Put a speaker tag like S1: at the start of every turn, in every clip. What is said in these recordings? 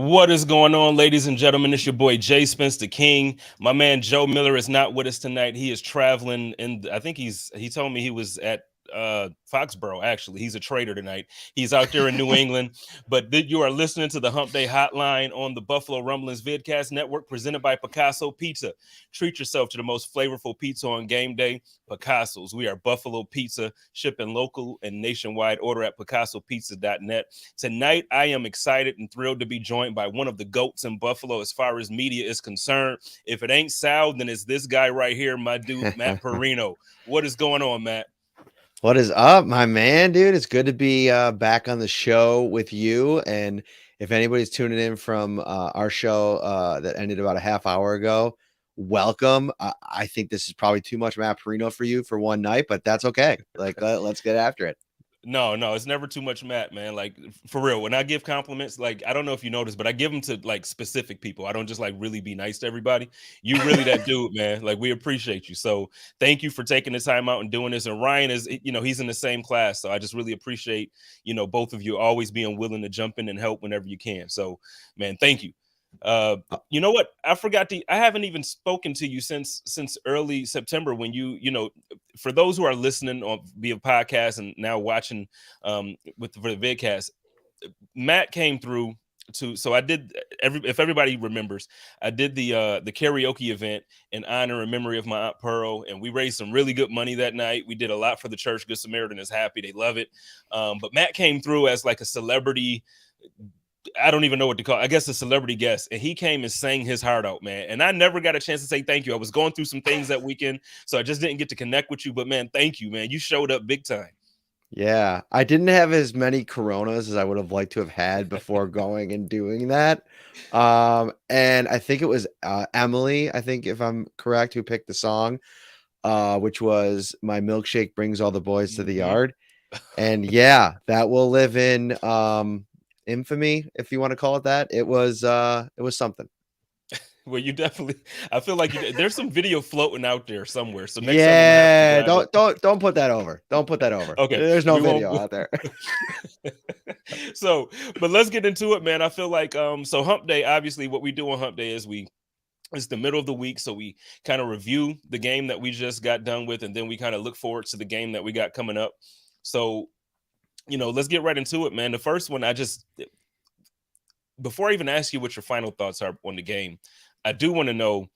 S1: What is going on, ladies and gentlemen? It's your boy Jay Spence the King. My man Joe Miller is not with us tonight. He is traveling, and I think he told me he was at Foxborough. Actually, he's a trader tonight. He's out there in New England. But you are listening to the Hump Day Hotline on the Buffalo Rumblings Vidcast Network, presented by Picasso Pizza. Treat yourself to the most flavorful pizza on game day. Picasso's. We are Buffalo Pizza, shipping local and nationwide. Order at PicassoPizza.net. Tonight, I am excited and thrilled to be joined by one of the GOATs in Buffalo as far as media is concerned. If it ain't Sal, then it's this guy right here, my dude, Matt Parrino. What is going on, Matt?
S2: What is up, my man, dude? It's good to be back on the show with you. And if anybody's tuning in from our show that ended about a half hour ago, welcome. I think this is probably too much Matt Parrino for you for one night, but that's okay. Let's get after it.
S1: No, it's never too much Matt, man. Like, for real, when I give compliments, like, I don't know if you noticed, but I give them to like specific people. I don't just like really be nice to everybody. You really that dude, man. Like, we appreciate you. So thank you for taking the time out and doing this. And Ryan is, he's in the same class. So I just really appreciate, both of you always being willing to jump in and help whenever you can. So, man, thank you. You know what? I haven't even spoken to you since early September when for those who are listening on via podcast and now watching for the vidcast, Matt came through so I did if everybody remembers, I did the karaoke event in honor and memory of my Aunt Pearl, and we raised some really good money that night. We did a lot for the church. Good Samaritan is happy. They love it. But Matt came through as like a celebrity. I don't even know what to call it. I guess a celebrity guest, and he came and sang his heart out, man. And I never got a chance to say thank you. I was going through some things that weekend, so I just didn't get to connect with you. But man, thank you, man. You showed up big time.
S2: Yeah, I didn't have as many Coronas as I would have liked to have had before going and doing that. And I think it was Emily, I think if I'm correct, who picked the song, which was "My Milkshake Brings All the Boys to the Yard." And yeah, that will live in infamy, if you want to call it that. It was something.
S1: Well, you definitely. I feel like there's some video floating out there somewhere. So next time I'm gonna have to
S2: Yeah,
S1: grab it.
S2: don't put that over. Don't put that over.
S1: Okay,
S2: There's no
S1: we won't.
S2: video out there.
S1: So, but let's get into it, man. I feel like so Hump Day. Obviously, what we do on Hump Day is it's the middle of the week, so we kind of review the game that we just got done with, and then we kind of look forward to the game that we got coming up. So, let's get right into it, man. The first one, before I even ask you what your final thoughts are on the game, I do want to know,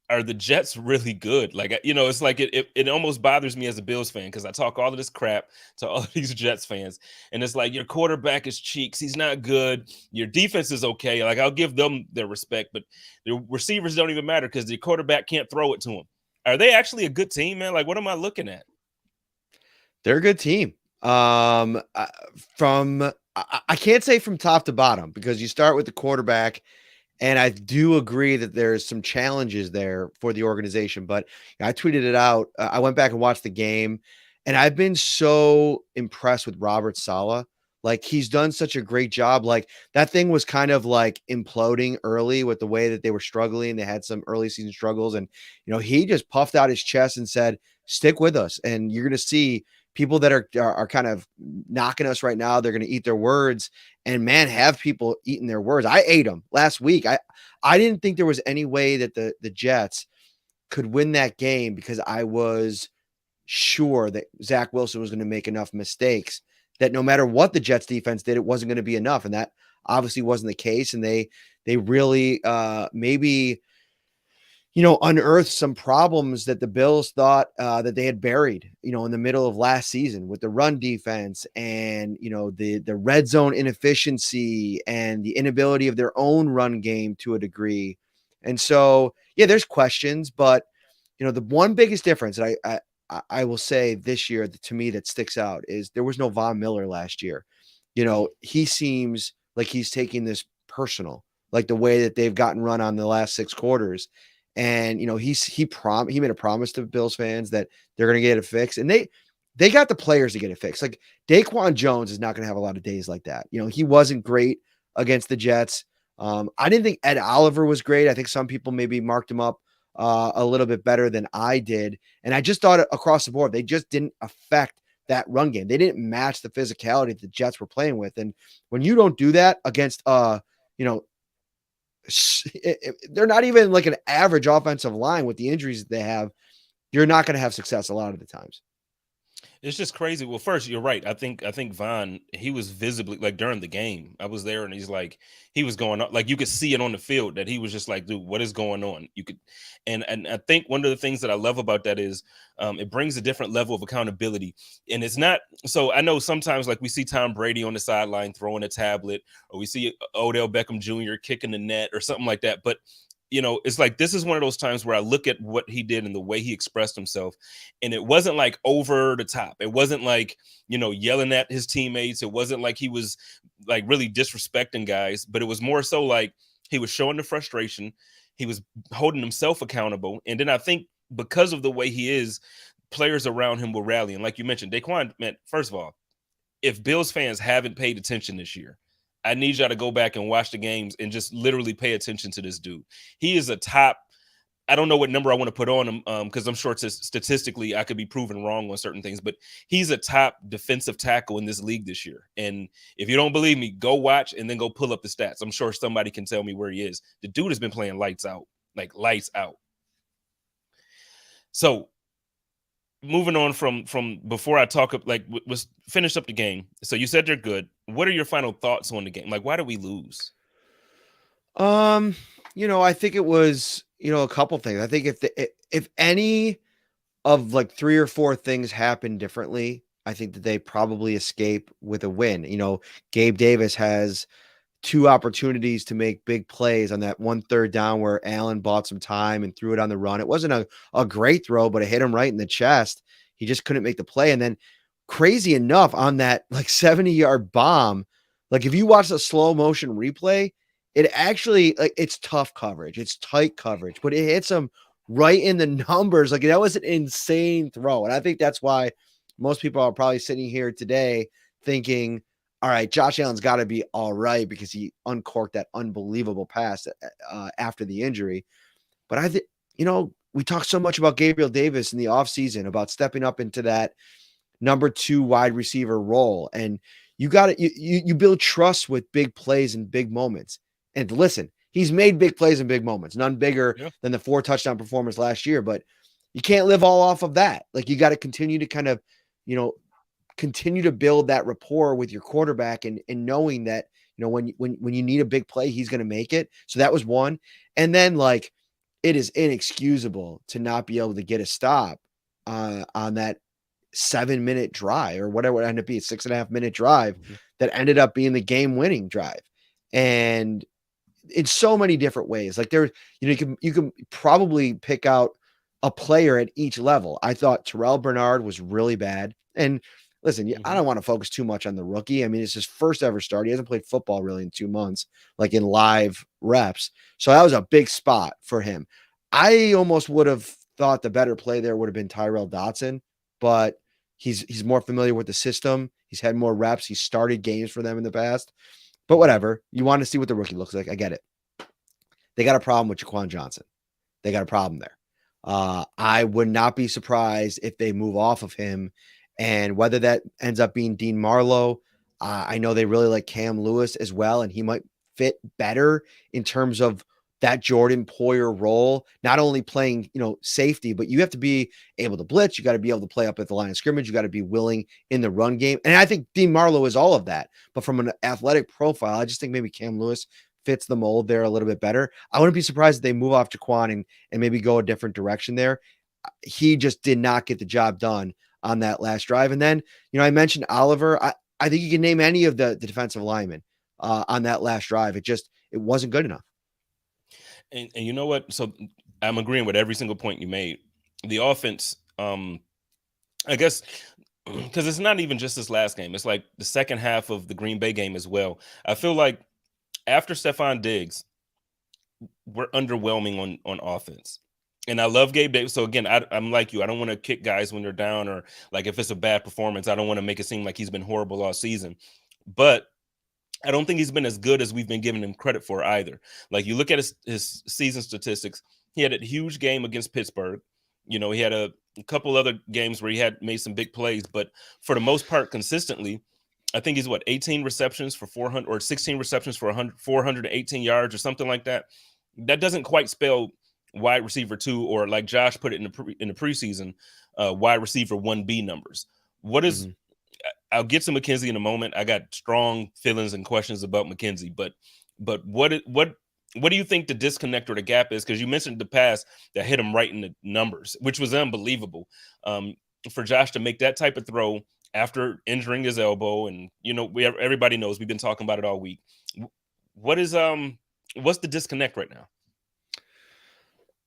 S1: are the Jets really good? Like, it's like it almost bothers me as a Bills fan because I talk all of this crap to all of these Jets fans, and it's like your quarterback is cheeks, he's not good. Your defense is okay. Like, I'll give them their respect, but the receivers don't even matter because the quarterback can't throw it to them. Are they actually a good team, man? Like, what am I looking at?
S2: They're a good team. From I can't say from top to bottom because you start with the quarterback, and I do agree that there's some challenges there for the organization. But I tweeted it out. I went back and watched the game, and I've been so impressed with Robert Saleh. Like, he's done such a great job. Like, that thing was kind of like imploding early with the way that they were struggling. They had some early season struggles, and he just puffed out his chest and said, "Stick with us, and you're going to see." People that are kind of knocking us right now, they're going to eat their words, and man, have people eating their words. I ate them last week. I didn't think there was any way that the Jets could win that game because I was sure that Zach Wilson was going to make enough mistakes that no matter what the Jets defense did, it wasn't going to be enough. And that obviously wasn't the case. And they really maybe unearthed some problems that the Bills thought that they had buried, in the middle of last season with the run defense and, the red zone inefficiency and the inability of their own run game to a degree. And so, yeah, there's questions, but, the one biggest difference that I will say this year to me that sticks out is there was no Von Miller last year. He seems like he's taking this personal, like the way that they've gotten run on the last 6 quarters. And, he made a promise to Bills fans that they're going to get it fixed. And they got the players to get it fixed. Like, Daquan Jones is not going to have a lot of days like that. He wasn't great against the Jets. I didn't think Ed Oliver was great. I think some people maybe marked him up a little bit better than I did. And I just thought across the board, they just didn't affect that run game. They didn't match the physicality that the Jets were playing with. And when you don't do that against, they're not even like an average offensive line with the injuries that they have. You're not going to have success a lot of the times.
S1: It's just crazy. Well, first, you're right. I think Von, he was visibly like during the game. I was there and he's like he was going up. Like you could see it on the field that he was just like, dude, what is going on? You could and I think one of the things that I love about that is it brings a different level of accountability. And it's not so I know sometimes like we see Tom Brady on the sideline throwing a tablet, or we see Odell Beckham Jr. kicking the net or something like that. But it's like this is one of those times where I look at what he did and the way he expressed himself, and it wasn't like over the top. It wasn't like, yelling at his teammates. It wasn't like he was like really disrespecting guys, but it was more so like he was showing the frustration. He was holding himself accountable. And then I think because of the way he is, players around him were rallying. Like you mentioned, Daquan, man, first of all, if Bills fans haven't paid attention this year, I need y'all to go back and watch the games and just literally pay attention to this dude. He is a top. I don't know what number I want to put on him because I'm sure statistically I could be proven wrong on certain things, but he's a top defensive tackle in this league this year. And if you don't believe me, go watch and then go pull up the stats. I'm sure somebody can tell me where he is. The dude has been playing lights out, like lights out. So moving on from before I talk up, like was finish up the game. So you said they're good. What are your final thoughts on the game? Like, why did we lose?
S2: Um, I think it was, a couple things. I think if any of like 3 or 4 things happen differently, I think that they probably escape with a win. Gabe Davis has 2 opportunities to make big plays on that 1 third down where Allen bought some time and threw it on the run. It wasn't a great throw, but it hit him right in the chest. He just couldn't make the play. And then crazy enough on that like 70-yard bomb, like if you watch the slow motion replay, it actually like it's tough coverage. It's tight coverage, but it hits him right in the numbers. Like that was an insane throw. And I think that's why most people are probably sitting here today thinking, all right, Josh Allen's got to be all right because he uncorked that unbelievable pass after the injury. But I think, we talked so much about Gabriel Davis in the offseason about stepping up into that number 2 wide receiver role. And you got to, you build trust with big plays and big moments. And listen, he's made big plays and big moments, none bigger than the 4 touchdown performance last year, but you can't live all off of that. Like you got to continue to kind of, continue to build that rapport with your quarterback and knowing that, when you need a big play, he's going to make it. So that was one. And then like, it is inexcusable to not be able to get a stop on that 7-minute drive or whatever it ended up being, 6.5-minute drive that ended up being the game-winning drive. And in so many different ways, like there, you can probably pick out a player at each level. I thought Terrell Bernard was really bad. And listen, I don't want to focus too much on the rookie. I mean, it's his first ever start. He hasn't played football really in 2 months, like in live reps. So that was a big spot for him. I almost would have thought the better play there would have been Tyrell Dotson, but he's more familiar with the system. He's had more reps. He started games for them in the past. But whatever. You want to see what the rookie looks like. I get it. They got a problem with Jaquan Johnson. They got a problem there. I would not be surprised if they move off of him, and whether that ends up being Dean Marlowe. I know they really like Cam Lewis as well, and he might fit better in terms of that Jordan Poyer role, not only playing, safety, but you have to be able to blitz. You got to be able to play up at the line of scrimmage. You got to be willing in the run game. And I think Dean Marlowe is all of that. But from an athletic profile, I just think maybe Cam Lewis fits the mold there a little bit better. I wouldn't be surprised if they move off Jaquan and maybe go a different direction there. He just did not get the job done on that last drive. And then, I mentioned Oliver. I think you can name any of the defensive linemen on that last drive. It wasn't good enough.
S1: And you know what? So I'm agreeing with every single point you made. The offense, I guess, because it's not even just this last game. It's like the second half of the Green Bay game as well. I feel like after Stephon Diggs, we're underwhelming on offense. And I love Gabe Davis. So again, I'm like you. I don't want to kick guys when they're down, or like if it's a bad performance, I don't want to make it seem like he's been horrible all season. But I don't think he's been as good as we've been giving him credit for either. Like you look at his season statistics, he had a huge game against Pittsburgh. He had a couple other games where he had made some big plays, but for the most part, consistently, I think he's what 18 receptions for 400 or 16 receptions for 100, 418 yards or something like that. That doesn't quite spell wide receiver two, or like Josh put it in the preseason, wide receiver 1B numbers. What is
S2: Mhm.
S1: I'll get to McKenzie in a moment. I got strong feelings and questions about McKenzie, but what do you think the disconnect or the gap is? Because you mentioned the pass that hit him right in the numbers, which was unbelievable. Um, for Josh to make that type of throw after injuring his elbow, and everybody knows we've been talking about it all week. What is what's the disconnect right now?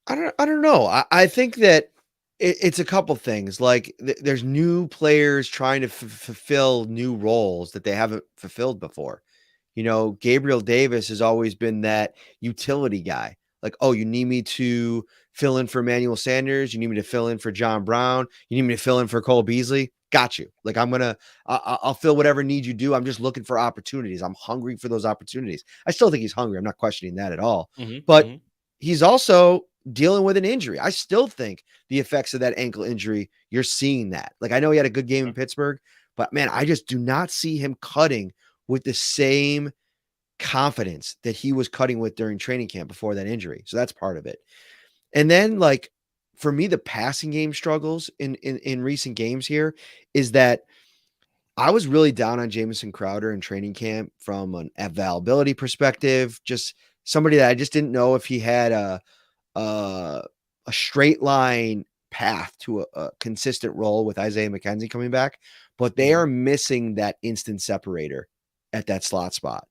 S2: I don't know. I think that it's a couple things. Like there's new players trying to fulfill new roles that they haven't fulfilled before. Gabriel Davis has always been that utility guy. Like, oh, you need me to fill in for Emmanuel Sanders. You need me to fill in for John Brown. You need me to fill in for Cole Beasley. Got you. Like, I'll fill whatever need you do. I'm just looking for opportunities. I'm hungry for those opportunities. I still think he's hungry. I'm not questioning that at all.
S1: Hmm.
S2: But
S1: Hmm.
S2: he's also dealing with an injury. I still think the effects of that ankle injury, you're seeing that. Like, I know he had a good game in Pittsburgh, but man, I just do not see him cutting with the same confidence that he was cutting with during training camp before that injury. So that's part of it. And then like for me, the passing game struggles in recent games here is that I was really down on Jamison Crowder in training camp from an availability perspective. Just somebody that I just didn't know if he had a, a straight line path to a consistent role with Isaiah McKenzie coming back, but they
S1: Hmm.
S2: are missing that instant separator at that slot spot.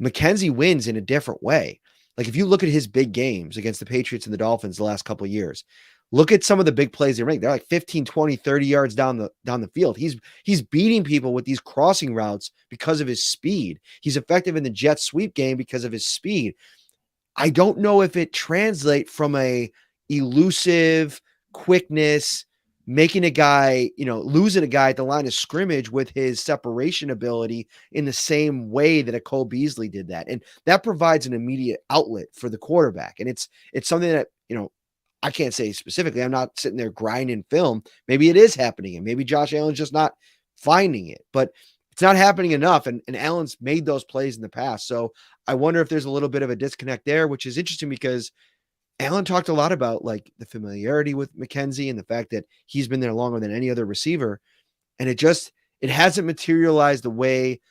S2: McKenzie wins in a different way. Like if you look at his big games against the Patriots and the Dolphins the last couple of years, look at some of the big plays they make. They're like 15, 20, 30 yards down the field. He's beating people with these crossing routes because of his speed. He's effective in the jet sweep game because of his speed. I don't know if it translates from a elusive quickness, making a guy, losing a guy at the line of scrimmage with his separation ability in the same way that a Cole Beasley did that. And that provides an immediate outlet for the quarterback. And it's something that, I can't say specifically. I'm not sitting there grinding film. Maybe it is happening, and maybe Josh Allen's just not finding it. But it's not happening enough. And Allen's made those plays in the past. So I wonder if there's a little bit of a disconnect there, which is interesting because Allen talked a lot about like the familiarity with McKenzie and the fact that he's been there longer than any other receiver. And it hasn't materialized the way,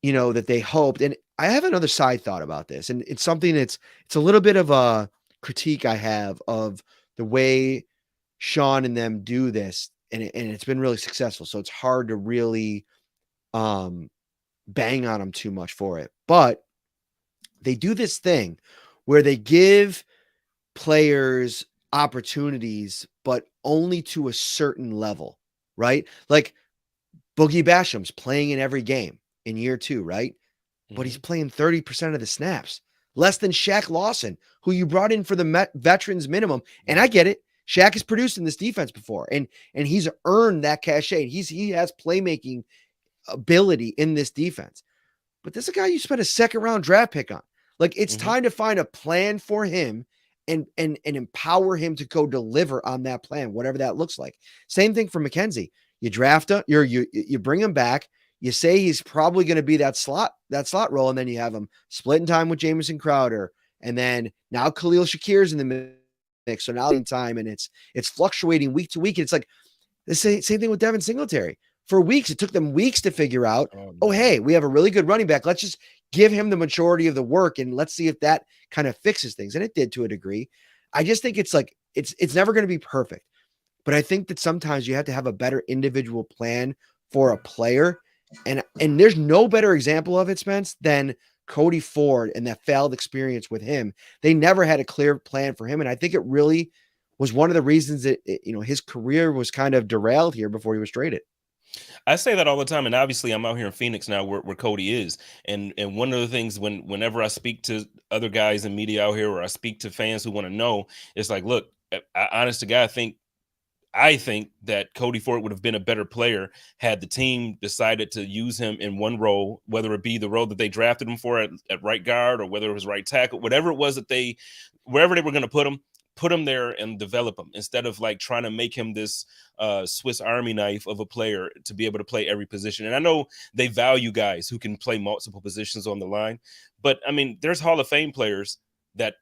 S2: that they hoped. And I have another side thought about this. And it's something it's a little bit of a critique I have of the way Sean and them do this. And it's been really successful. So it's hard to really um bang on them too much for it. But they do this thing where they give players opportunities, but only to a certain level, right? Like Boogie Basham's playing in every game in year 2, right? But he's
S1: Hmm.
S2: playing 30% of the snaps, less than Shaq Lawson, who you brought in for the veterans minimum. And I get it. Shaq has produced in this defense before, and he's earned that cachet. He has playmaking ability in this defense. But this is a guy you spent a second round draft pick on. Like it's
S1: Hmm.
S2: time to find a plan for him and empower him to go deliver on that plan, whatever that looks like. Same thing for McKenzie. You draft him, you bring him back. You say he's probably going to be that slot role, and then you have him splitting time with Jamison Crowder, and then now Khalil Shakir's in the mix. So now in time, and it's fluctuating week to week. And it's like the same thing with Devin Singletary. For weeks, it took them weeks to figure out,
S1: Oh
S2: oh,
S1: man.
S2: hey, we have a really good running back. Let's just give him the majority of the work and let's see if that kind of fixes things. And it did to a degree. I just think it's like it's never going to be perfect. But I think that sometimes you have to have a better individual plan for a player. And there's no better example of it, Spence, than Cody Ford and that failed experience with him. They never had a clear plan for him. And I think it really was one of the reasons that his career was kind of derailed here before he was traded.
S1: I say that all the time, and obviously, I'm out here in Phoenix now, where Cody is, and one of the things whenever I speak to other guys in media out here, or I speak to fans who want to know, it's like, look, honest to God, I think that Cody Ford would have been a better player had the team decided to use him in one role, whether it be the role that they drafted him for at right guard, or whether it was right tackle, whatever it was that wherever they were going to put him. put him there and develop him instead of like trying to make him this Swiss Army knife of a player to be able to play every position. And I know they value guys who can play multiple positions on the line, but I mean, there's Hall of Fame players that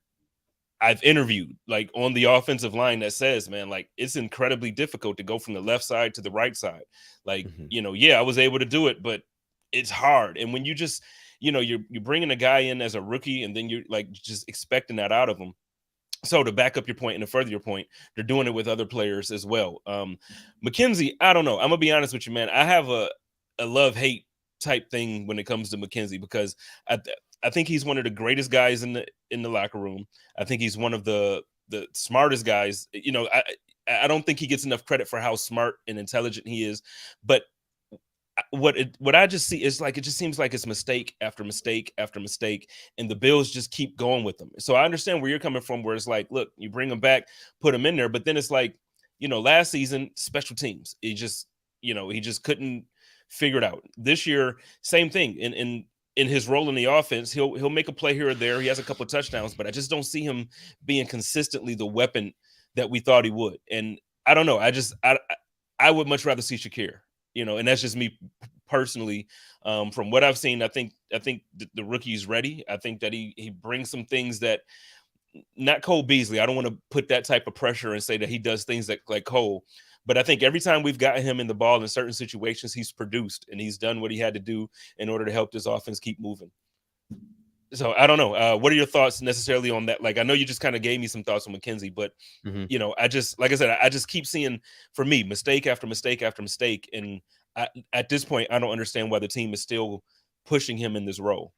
S1: I've interviewed like on the offensive line that says, man, like it's incredibly difficult to go from the left side to the right side. Like,
S2: Mhm.
S1: yeah, I was able to do it, but it's hard. And when you just, you're bringing a guy in as a rookie and then you're like just expecting that out of him. So to back up your point and to further your point, they're doing it with other players as well. McKenzie, I don't know. I'm gonna be honest with you, man. I have a love hate type thing when it comes to McKenzie because I think he's one of the greatest guys in the locker room. I think he's one of the smartest guys. I don't think he gets enough credit for how smart and intelligent he is, but what I just see is like it just seems like it's mistake after mistake after mistake, and the Bills just keep going with them. So I understand where you're coming from, where it's like, look, you bring him back, put him in there, but then it's like, last season special teams, he just couldn't figure it out. This year, same thing. In his role in the offense, he'll make a play here or there. He has a couple of touchdowns, but I just don't see him being consistently the weapon that we thought he would. And I don't know. I would much rather see Shakir, and that's just me personally. From what I've seen, I think the rookie's ready. I think that he brings some things that not Cole Beasley. I don't want to put that type of pressure and say that he does things like Cole, but I think every time we've gotten him in the ball in certain situations, he's produced and he's done what he had to do in order to help this offense keep moving. So I don't know. What are your thoughts necessarily on that? Like, I know you just kind of gave me some thoughts on McKenzie, but
S2: Mhm.
S1: I just, like I said, I just keep seeing, for me, mistake after mistake after mistake, and at this point, I don't understand why the team is still pushing him in this role.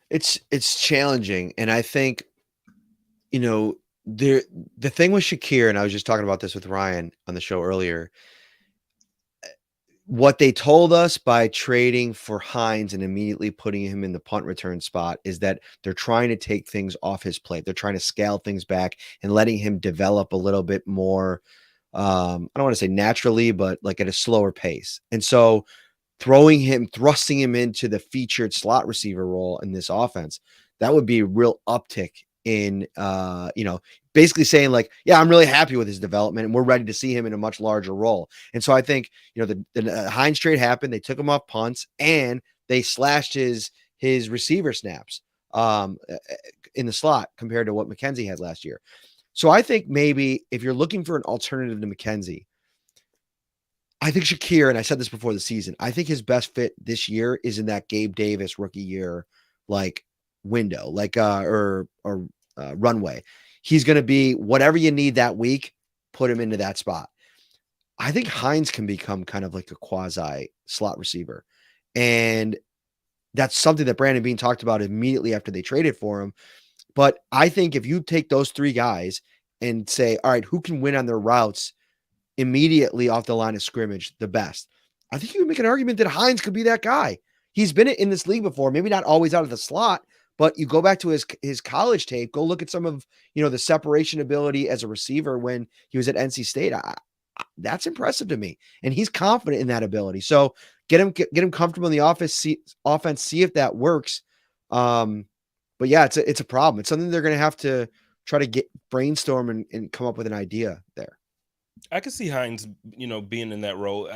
S2: It's challenging, and I think, you know, there the thing with Shakir, and I was just talking about this with Ryan on the show earlier. What they told us by trading for Hines and immediately putting him in the punt return spot is that they're trying to take things off his plate. They're trying to scale things back and letting him develop a little bit more. I don't want to say naturally, but like at a slower pace. And so thrusting him into the featured slot receiver role in this offense, that would be a real uptick in, basically saying like, yeah, I'm really happy with his development and we're ready to see him in a much larger role. And so I think, the Hines trade happened. They took him off punts and they slashed his receiver snaps in the slot compared to what McKenzie had last year. So I think maybe if you're looking for an alternative to McKenzie, I think Shakir, and I said this before the season, I think his best fit this year is in that Gabe Davis rookie year, like window, like or runway. He's going to be whatever you need that week. Put him into that spot. I think Hines can become kind of like a quasi slot receiver, and that's something that Brandon Beane talked about immediately after they traded for him. But I think if you take those three guys and say, all right, who can win on their routes immediately off the line of scrimmage the best, I think you would make an argument that Hines could be that guy. He's been in this league before, maybe not always out of the slot, but you go back to his college tape, go look at some of, the separation ability as a receiver when he was at NC State. That's impressive to me, and he's confident in that ability. So get him comfortable in the offense, see if that works. But yeah, it's a problem. It's something they're going to have to try to brainstorm and come up with an idea there.
S1: I could see Hines, being in that role.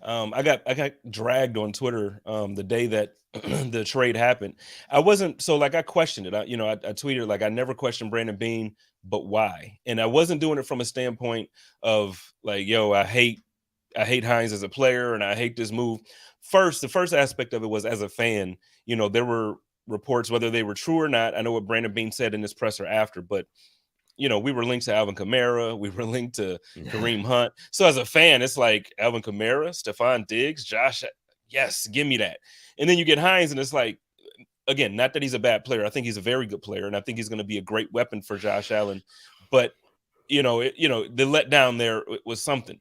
S1: I got dragged on Twitter the day that the trade happened. I wasn't so like I questioned it. I tweeted like I never questioned Brandon Beane, but why? And I wasn't doing it from a standpoint of like, yo, I hate Hines as a player and I hate this move. The first aspect of it was as a fan. There were reports, whether they were true or not. I know what Brandon Beane said in his presser after, but we were linked to Alvin Kamara. We were linked to Kareem Hunt. So as a fan, it's like Alvin Kamara, Stephon Diggs, Josh. Yes, give me that. And then you get Hines, and it's like, again, not that he's a bad player. I think he's a very good player, and I think he's going to be a great weapon for Josh Allen. But the letdown there was something.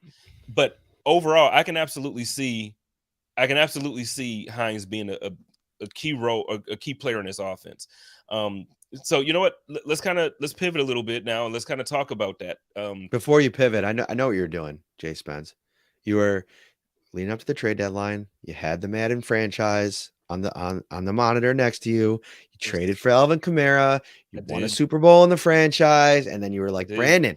S1: But overall, I can absolutely see Hines being a key role, a key player in this offense. So you know what? Let's pivot a little bit now and let's kind of talk about that.
S2: Before you pivot, I know what you're doing, Jay Spence. You were leading up to the trade deadline. You had the Madden franchise on the monitor next to you. You
S1: What's the
S2: traded for Alvin Kamara.
S1: I
S2: You won a
S1: did.
S2: Super Bowl in the franchise, and then you were
S1: I
S2: like,
S1: did.
S2: Brandon,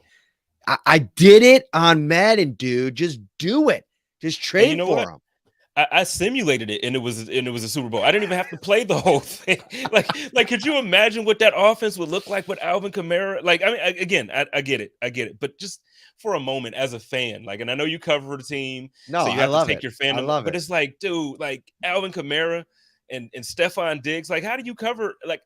S2: I did it on Madden, dude. Just do it. Just
S1: And you
S2: trade
S1: know what?
S2: for him.
S1: I simulated it, and it was a Super Bowl. I didn't even have to play the whole thing. Like, could you imagine what that offense would look like with Alvin Kamara? Like, I mean, again, I get it, but just for a moment, as a fan, like, and I know you cover the team,
S2: No,
S1: so you
S2: I
S1: have to
S2: love
S1: take
S2: it.
S1: your
S2: I
S1: fandom,
S2: love
S1: but
S2: it.
S1: it's like, dude, like Alvin Kamara and Stephon Diggs, like, how do you cover like,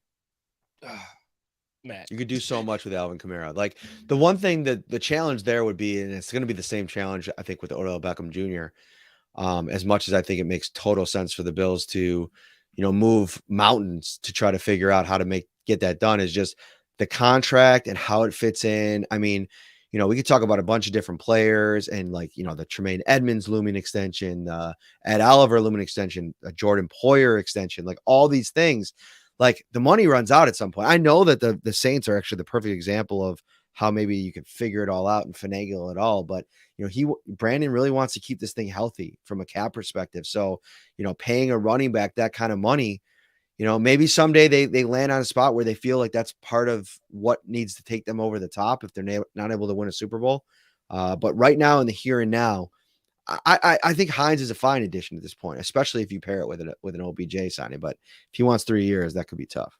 S1: Matt?
S2: You could do so much with Alvin Kamara. Like the one thing that the challenge there would be, and it's going to be the same challenge, I think, with Odell Beckham Jr. As much as I think it makes total sense for the Bills to, move mountains to try to figure out how to get that done, is just the contract and how it fits in. I mean, we could talk about a bunch of different players and like, the Tremaine Edmonds looming extension, Ed Oliver looming extension, a Jordan Poyer extension, like all these things. Like the money runs out at some point. I know that the Saints are actually the perfect example of how maybe you can figure it all out and finagle it all, but Brandon really wants to keep this thing healthy from a cap perspective. So, paying a running back that kind of money, maybe someday they land on a spot where they feel like that's part of what needs to take them over the top if they're not able to win a Super Bowl. But right now in the here and now, I think Hines is a fine addition at this point, especially if you pair it with an OBJ signing. But if he wants 3 years, that could be tough.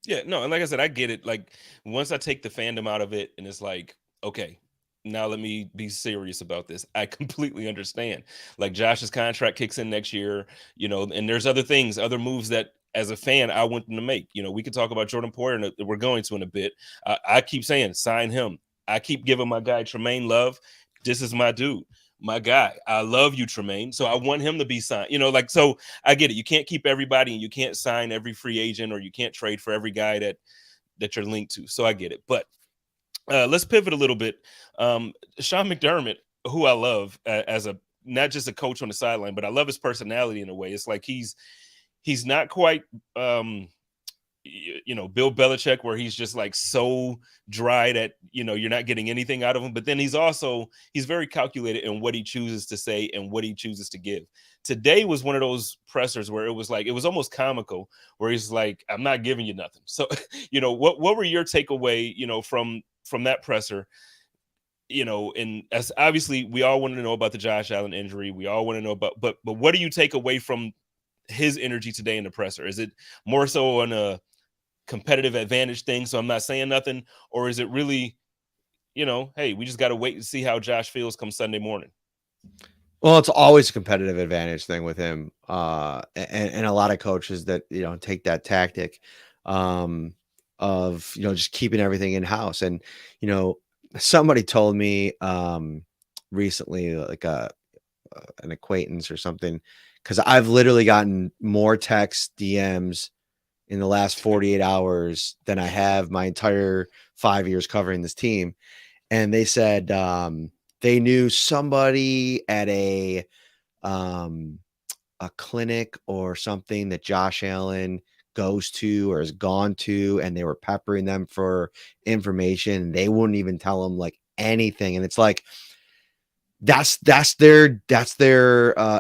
S1: Yeah, no, and like I said, I get it. Like once I take the fandom out of it, and it's like, okay, now let me be serious about this. I completely understand. Like Josh's contract kicks in next year, and there's other things, other moves that as a fan I want them to make. We could talk about Jordan Poyer, and we're going to in a bit. I keep saying sign him. I keep giving my guy Tremaine love. This is my dude. My guy, I love you, Tremaine. So I want him to be signed. Like so I get it. You can't keep everybody, and you can't sign every free agent, or you can't trade for every guy that you're linked to. So I get it. But let's pivot a little bit. Sean McDermott, who I love as a not just a coach on the sideline, but I love his personality in a way. It's like he's not quite Bill Belichick, where he's just like so dry that you're not getting anything out of him. But then he's very calculated in what he chooses to say and what he chooses to give. Today was one of those pressers where it was almost comical, where he's like, "I'm not giving you nothing." So, what were your takeaway, from that presser? And as obviously we all want to know about the Josh Allen injury. We all want to know about, but what do you take away from his energy today in the presser? Is it more so on a competitive advantage thing, so I'm not saying nothing, or is it really, hey, we just got to wait and see how Josh feels come Sunday morning?
S2: Well, it's always a competitive advantage thing with him, and a lot of coaches that take that tactic, um, of just keeping everything in house. And somebody told me recently, like an acquaintance or something, because I've literally gotten more text DMs in the last 48 hours than I have my entire 5 years covering this team. And they said they knew somebody at um, a clinic or something that Josh Allen goes to or has gone to, and they were peppering them for information. They wouldn't even tell them like anything. And it's like, that's their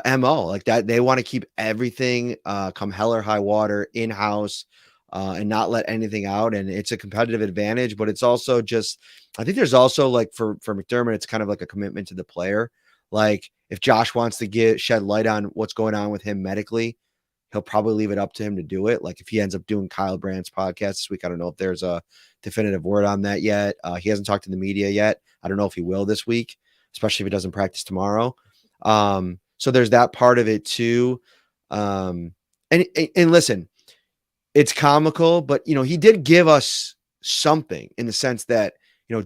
S2: MO, like that. They want to keep everything come hell or high water in house, and not let anything out. And it's a competitive advantage, but it's also just, I think there's also like for McDermott, it's kind of like a commitment to the player. Like if Josh wants to shed light on what's going on with him medically, he'll probably leave it up to him to do it. Like if he ends up doing Kyle Brandt's podcast this week, I don't know if there's a definitive word on that yet. He hasn't talked to the media yet. I don't know if he will this week, especially if he doesn't practice tomorrow. So there's that part of it too. And listen, it's comical, but he did give us something in the sense that,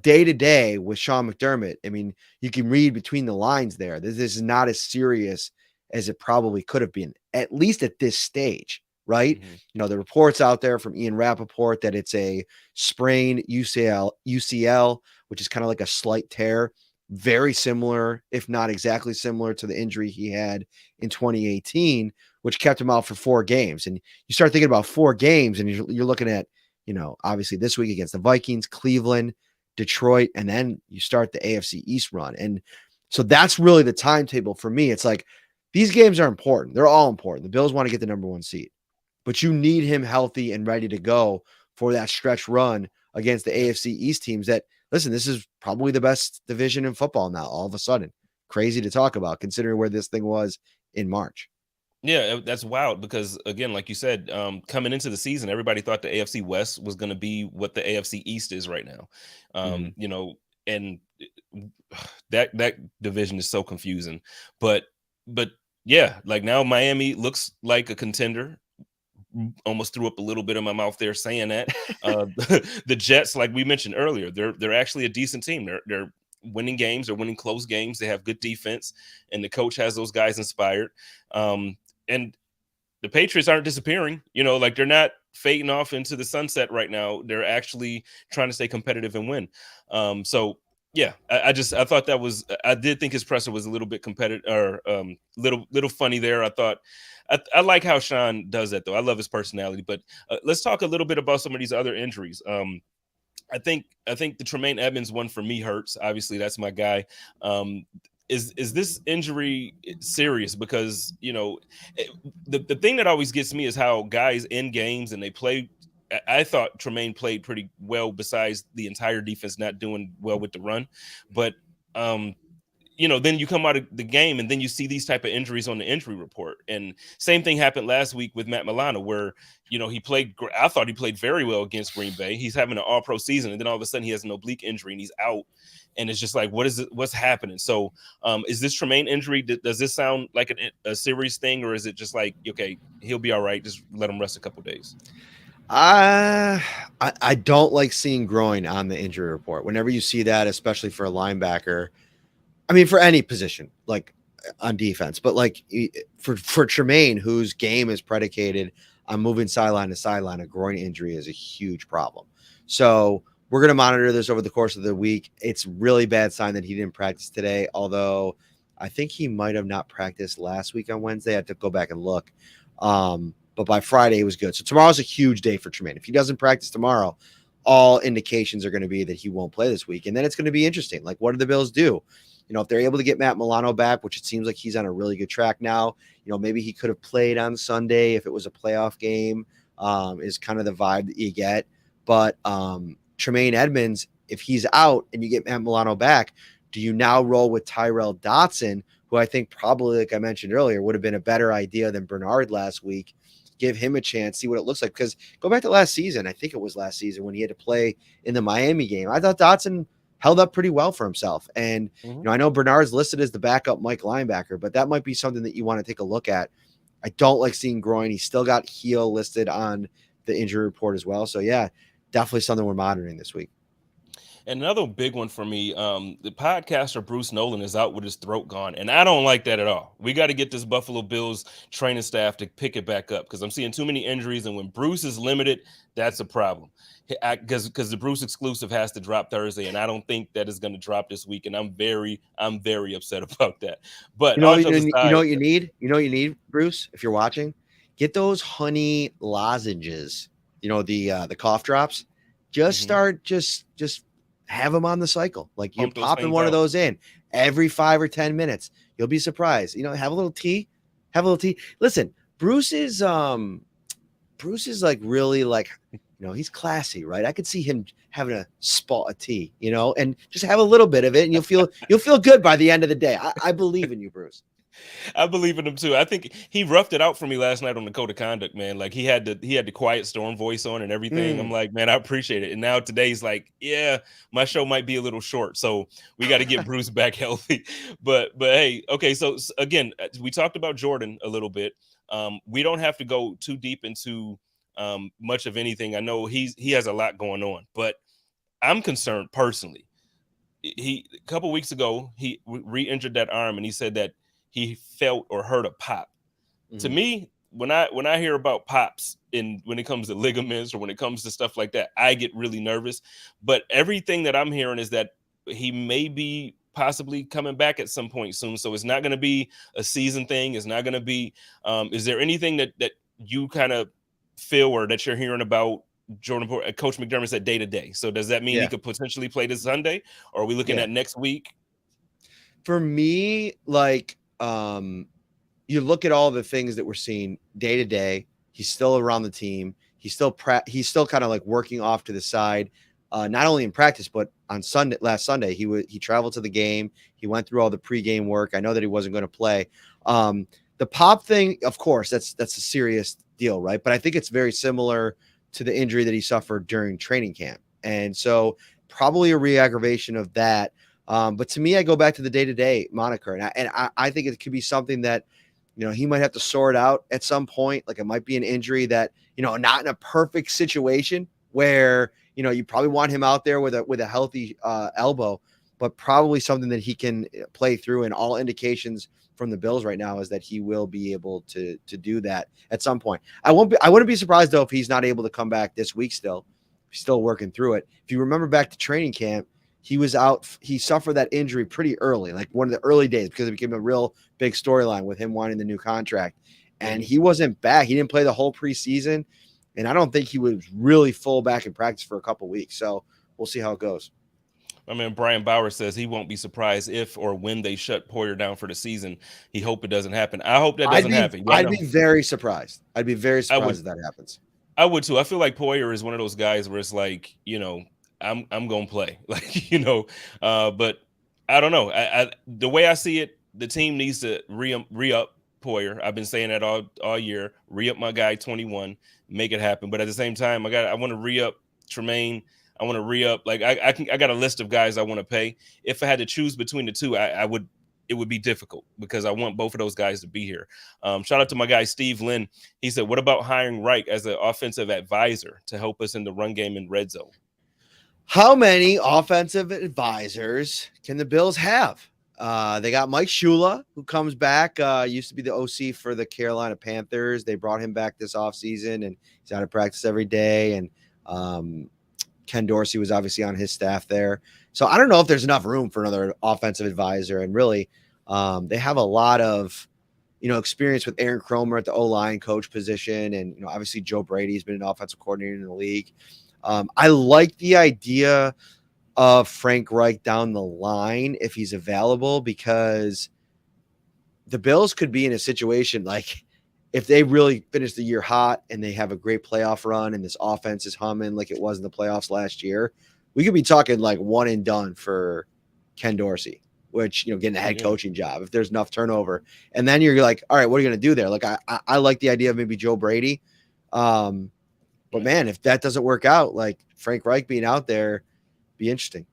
S2: day to day with Sean McDermott, I mean, you can read between the lines there. This is not as serious as it probably could have been, at least at this stage, right?
S1: Mm-hmm.
S2: The reports out there from Ian Rappaport that it's a sprained UCL, which is kind of like a slight tear, very similar, if not exactly similar to the injury he had in 2018, which kept him out for 4 games. And you start thinking about 4 games and you're looking at, obviously this week against the Vikings, Cleveland, Detroit, and then you start the AFC East run. And so that's really the timetable for me. It's like these games are important. They're all important. The Bills want to get the number 1 seed. but you need him healthy and ready to go for that stretch run against the
S1: Yeah.
S2: AFC East teams that, listen, this is probably the best division in football now, all of a sudden. Crazy to talk about considering where this thing was in March.
S1: Yeah, that's wild because again, like you said, coming into the season, everybody thought the AFC West was going to be what the AFC East is right now.
S2: Mhm.
S1: You know, and that division is so confusing. But but yeah, like now Miami looks like a contender. Almost threw up a little bit in my mouth there saying that. The Jets, like we mentioned earlier, they're actually a decent team. They're winning games, they're winning close games. They have good defense, and the coach has those guys inspired. And the Patriots aren't disappearing. You know, like they're not fading off into the sunset right now. They're actually trying to stay competitive and win. So yeah, I thought that was I did think his presser was a little bit competitive or little funny there. I thought I like how Sean does that though. I love his personality. But let's talk a little bit about some of these other injuries. I think the Tremaine Edmonds one for me hurts. Obviously, that's my guy. Um, is this injury serious? Because the thing that always gets me is how guys in games and they play. I thought Tremaine played pretty well. Besides the entire defense not doing well with the run, but um, then you come out of the game and then you see these type of injuries on the injury report. And same thing happened last week with Matt Milano, where he played. I thought he played very well against Green Bay. He's having an All-Pro season, and then all of a sudden he has an oblique injury and he's out. And it's just like, what is it? What's happening? So, is this Tremaine injury? Does this sound like a serious thing, or is it just like, okay, he'll be all right, just let him rest a couple days?
S2: Uh, I don't like seeing groin on the injury report. Whenever you see that, especially for a linebacker, I mean, for any position, like on defense, but like for Tremaine, whose game is predicated on moving sideline to sideline, a groin injury is a huge problem. So we're going to monitor this over the course of the week. It's really bad sign that he didn't practice today, although I think he might have not practiced last week on Wednesday. I have to go back and look. But by Friday, it was good. So tomorrow's a huge day for Tremaine. If he doesn't practice tomorrow, all indications are going to be that he won't play this week. And then it's going to be interesting. Like, what do the Bills do? If they're able to get Matt Milano back, which it seems like he's on a really good track now, maybe he could have played on Sunday if it was a playoff game, is kind of the vibe that you get. But Tremaine Edmonds, if he's out and you get Matt Milano back, do you now roll with Tyrell Dotson, who I think probably, like I mentioned earlier, would have been a better idea than Bernard last week? Give him a chance, see what it looks like. Because go back to last season, I think it was last season when he had to play in the Miami game. I thought Dotson held up pretty well for himself. And, I know Bernard's listed as the backup Mike linebacker, but that might be something that you want to take a look at. I don't like seeing groin. He's still got heel listed on the injury report as well. So, yeah, definitely something we're monitoring this week.
S1: And another big one for me, the podcaster Bruce Nolan is out with his throat gone, and I don't like that at all. We got to get this Buffalo Bills training staff to pick it back up because I'm seeing too many injuries, and when Bruce is limited, that's a problem. Because the Bruce exclusive has to drop Thursday, and I don't think that is going to drop this week, and I'm very upset about that. But all jokes
S2: You know
S1: aside,
S2: what you need? You know what you need, Bruce, if you're watching? Get those honey lozenges, the cough drops. Just
S1: mhm,
S2: start just have them on the cycle. Like you're
S1: pump those
S2: popping
S1: things
S2: one of
S1: out.
S2: those in every 5 or 10 minutes. You'll be surprised. Have a little tea. Have a little tea. Listen, Bruce is like really like, he's classy, right? I could see him having a spot of tea, and just have a little bit of it, and you'll feel good by the end of the day. I believe in you, Bruce.
S1: I believe in him too. I think he roughed it out for me last night on the code of conduct, man. Like he had the quiet storm voice on and everything. I'm
S2: Mm.
S1: like, man, I appreciate it. And now today's like, yeah, my show might be a little short, so we got to get Bruce back healthy. But hey, okay. So again, we talked about Jordan a little bit. We don't have to go too deep into much of anything. I know he has a lot going on, but I'm concerned personally. He a couple weeks ago he re-injured that arm, and he said that he felt or heard a pop. To
S2: Mhm.
S1: me, when I hear about pops in when it comes to ligaments or when it comes to stuff like that, I get really nervous. But everything that I'm hearing is that he may be possibly coming back at some point soon. So it's not going to be a season thing. It's not going to be. Is there anything that you kind of feel or that you're hearing about Coach McDermott said day to day? So does that mean he
S2: Yeah,
S1: could potentially play this Sunday, or are we looking
S2: yeah.
S1: at next week?
S2: For me, like, you look at all the things that we're seeing day to day. He's still around the team. He's still kind of like working off to the side, not only in practice but on last Sunday he traveled to the game. He went through all the pregame work. I know that he wasn't going to play. The pop thing, of course, that's a serious deal, right? But I think it's very similar to the injury that he suffered during training camp, and so probably a re-aggravation of that. But to me, I go back to the day-to-day moniker, and I think it could be something that he might have to sort out at some point. Like it might be an injury that not in a perfect situation where you probably want him out there with a healthy elbow, but probably something that he can play through. And all indications from the Bills right now is that he will be able to do that at some point. I wouldn't be surprised though if he's not able to come back this week. Still working through it. If you remember back to training camp, he was out. He suffered that injury pretty early, like one of the early days, because it became a real big storyline with him wanting the new contract. And he wasn't back. He didn't play the whole preseason. And I don't think he was really full back in practice for a couple of weeks. So we'll see how it goes.
S1: I mean, Brian Bauer says he won't be surprised if or when they shut Poyer down for the season. He hope it doesn't happen. I hope that doesn't happen.
S2: I'd be very surprised. I'd be very surprised if that happens.
S1: I would too. I feel like Poyer is one of those guys where it's like, I'm gonna play, but I don't know. The way I see it, the team needs to re-up Poyer. I've been saying that all year. Re-up my guy 21, make it happen. But at the same time, I want to re-up Tremaine. I want to re-up. Like I got a list of guys I want to pay. If I had to choose between the two, it would be difficult because I want both of those guys to be here. Shout out to my guy, Steve Lynn. He said, what about hiring Reich as an offensive advisor to help us in the run game and red zone?
S2: How many offensive advisors can the Bills have? They got Mike Shula, who comes back, used to be the OC for the Carolina Panthers. They brought him back this offseason, and he's out of practice every day. And Ken Dorsey was obviously on his staff there. So I don't know if there's enough room for another offensive advisor. And really, they have a lot of, experience with Aaron Kromer at the O-line coach position. And, obviously Joe Brady's been an offensive coordinator in the league. I like the idea of Frank Reich down the line if he's available, because the Bills could be in a situation like if they really finish the year hot and they have a great playoff run and this offense is humming like it was in the playoffs last year, we could be talking like one and done for Ken Dorsey, which, getting a head coaching job if there's enough turnover. And then you're like, all right, what are you going to do there? Like, I like the idea of maybe Joe Brady. But man, if that doesn't work out, like Frank Reich being out there, be interesting.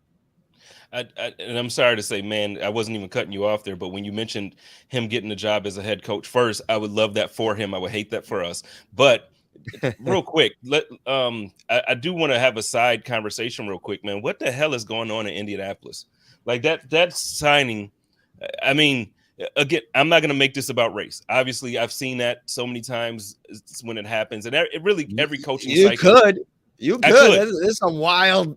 S1: And I'm sorry to say, man, I wasn't even cutting you off there, but when you mentioned him getting the job as a head coach first, I would love that for him. I would hate that for us. But real quick, I do want to have a side conversation real quick, man. What the hell is going on in Indianapolis? Like that signing, I mean, again, I'm not going to make this about race. Obviously, I've seen that so many times when it happens, and every coaching cycle.
S2: You could. This is some wild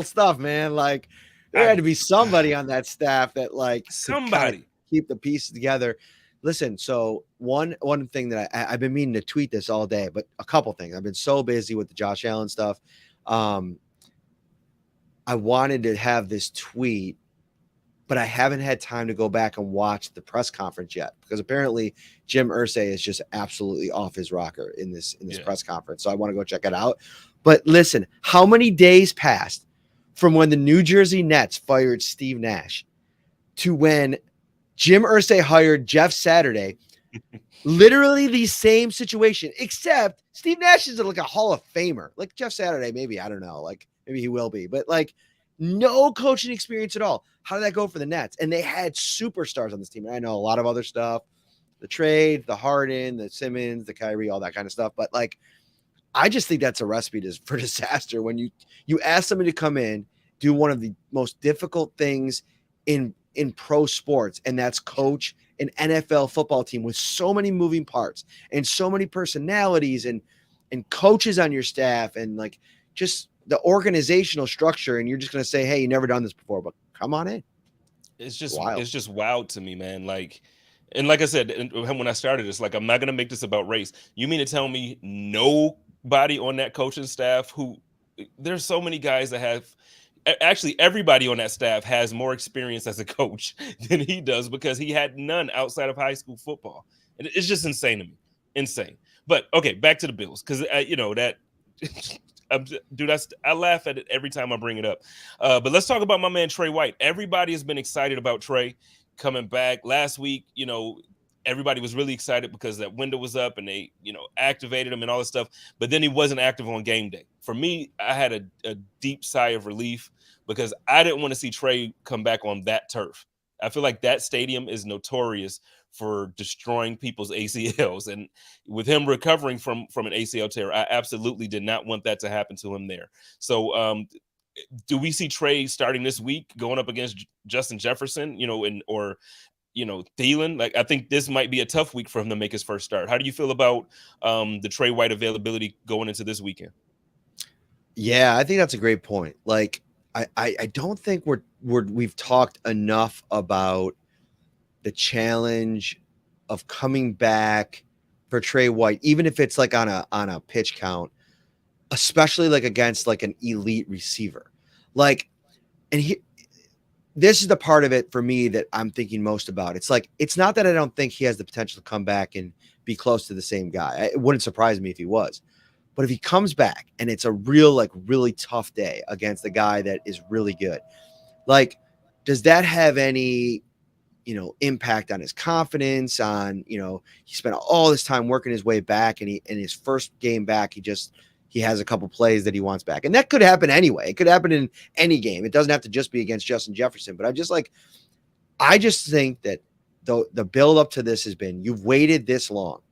S2: stuff, man. Like there had to be somebody on that staff that
S1: somebody
S2: keep the pieces together. Listen, so one thing that I've been meaning to tweet this all day, but a couple things. I've been so busy with the Josh Allen stuff. I wanted to have this tweet, but I haven't had time to go back and watch the press conference yet, because apparently Jim Irsay is just absolutely off his rocker in this press conference. So I want to go check it out. But listen, how many days passed from when the New Jersey Nets fired Steve Nash to when Jim Irsay hired Jeff Saturday? Literally the same situation, except Steve Nash is like a Hall of Famer. Like Jeff Saturday, maybe, I don't know. Like maybe he will be, but like no coaching experience at all. How did that go for the Nets? And they had superstars on this team. And I know a lot of other stuff, the trade, the Harden, the Simmons, the Kyrie, all that kind of stuff. But like, I just think that's a recipe for disaster when you ask somebody to come in, do one of the most difficult things in pro sports, and that's coach an NFL football team with so many moving parts and so many personalities and coaches on your staff and like just the organizational structure. And you're just going to say, hey, you never done this before, but come on in.
S1: It's just wild to me, man. Like, and like I said, when I started, it's like, I'm not going to make this about race. You mean to tell me nobody on that coaching staff there's so many guys that have, actually everybody on that staff has more experience as a coach than he does, because he had none outside of high school football. And it's just insane to me. Insane. But okay, back to the Bills because you know that. Dude, I laugh at it every time I bring it up. But let's talk about my man Trey White. Everybody has been excited about Trey coming back. Last week, you know, everybody was really excited because that window was up and they, you know, activated him and all this stuff. But then he wasn't active on game day. For me, I had a deep sigh of relief because I didn't want to see Trey come back on that turf. I feel like that stadium is notorious for destroying people's ACLs, and with him recovering from an ACL tear, I absolutely did not want that to happen to him there. So, do we see Trey starting this week going up against Justin Jefferson? You know, and or you know Thielen? Like, I think this might be a tough week for him to make his first start. How do you feel about the Trey White availability going into this weekend?
S2: Yeah, I think that's a great point. Like, I don't think we've talked enough about the challenge of coming back for Trey White, even if it's like on a pitch count, especially like against like an elite receiver. Like, and this is the part of it for me that I'm thinking most about. It's like, it's not that I don't think he has the potential to come back and be close to the same guy. It wouldn't surprise me if he was. But if he comes back and it's a real, like, really tough day against a guy that is really good, like, does that have any, impact on his confidence? On, he spent all this time working his way back, and in his first game back, he has a couple plays that he wants back. And that could happen anyway. It could happen in any game. It doesn't have to just be against Justin Jefferson. But I just think that the build up to this has been, you've waited this long.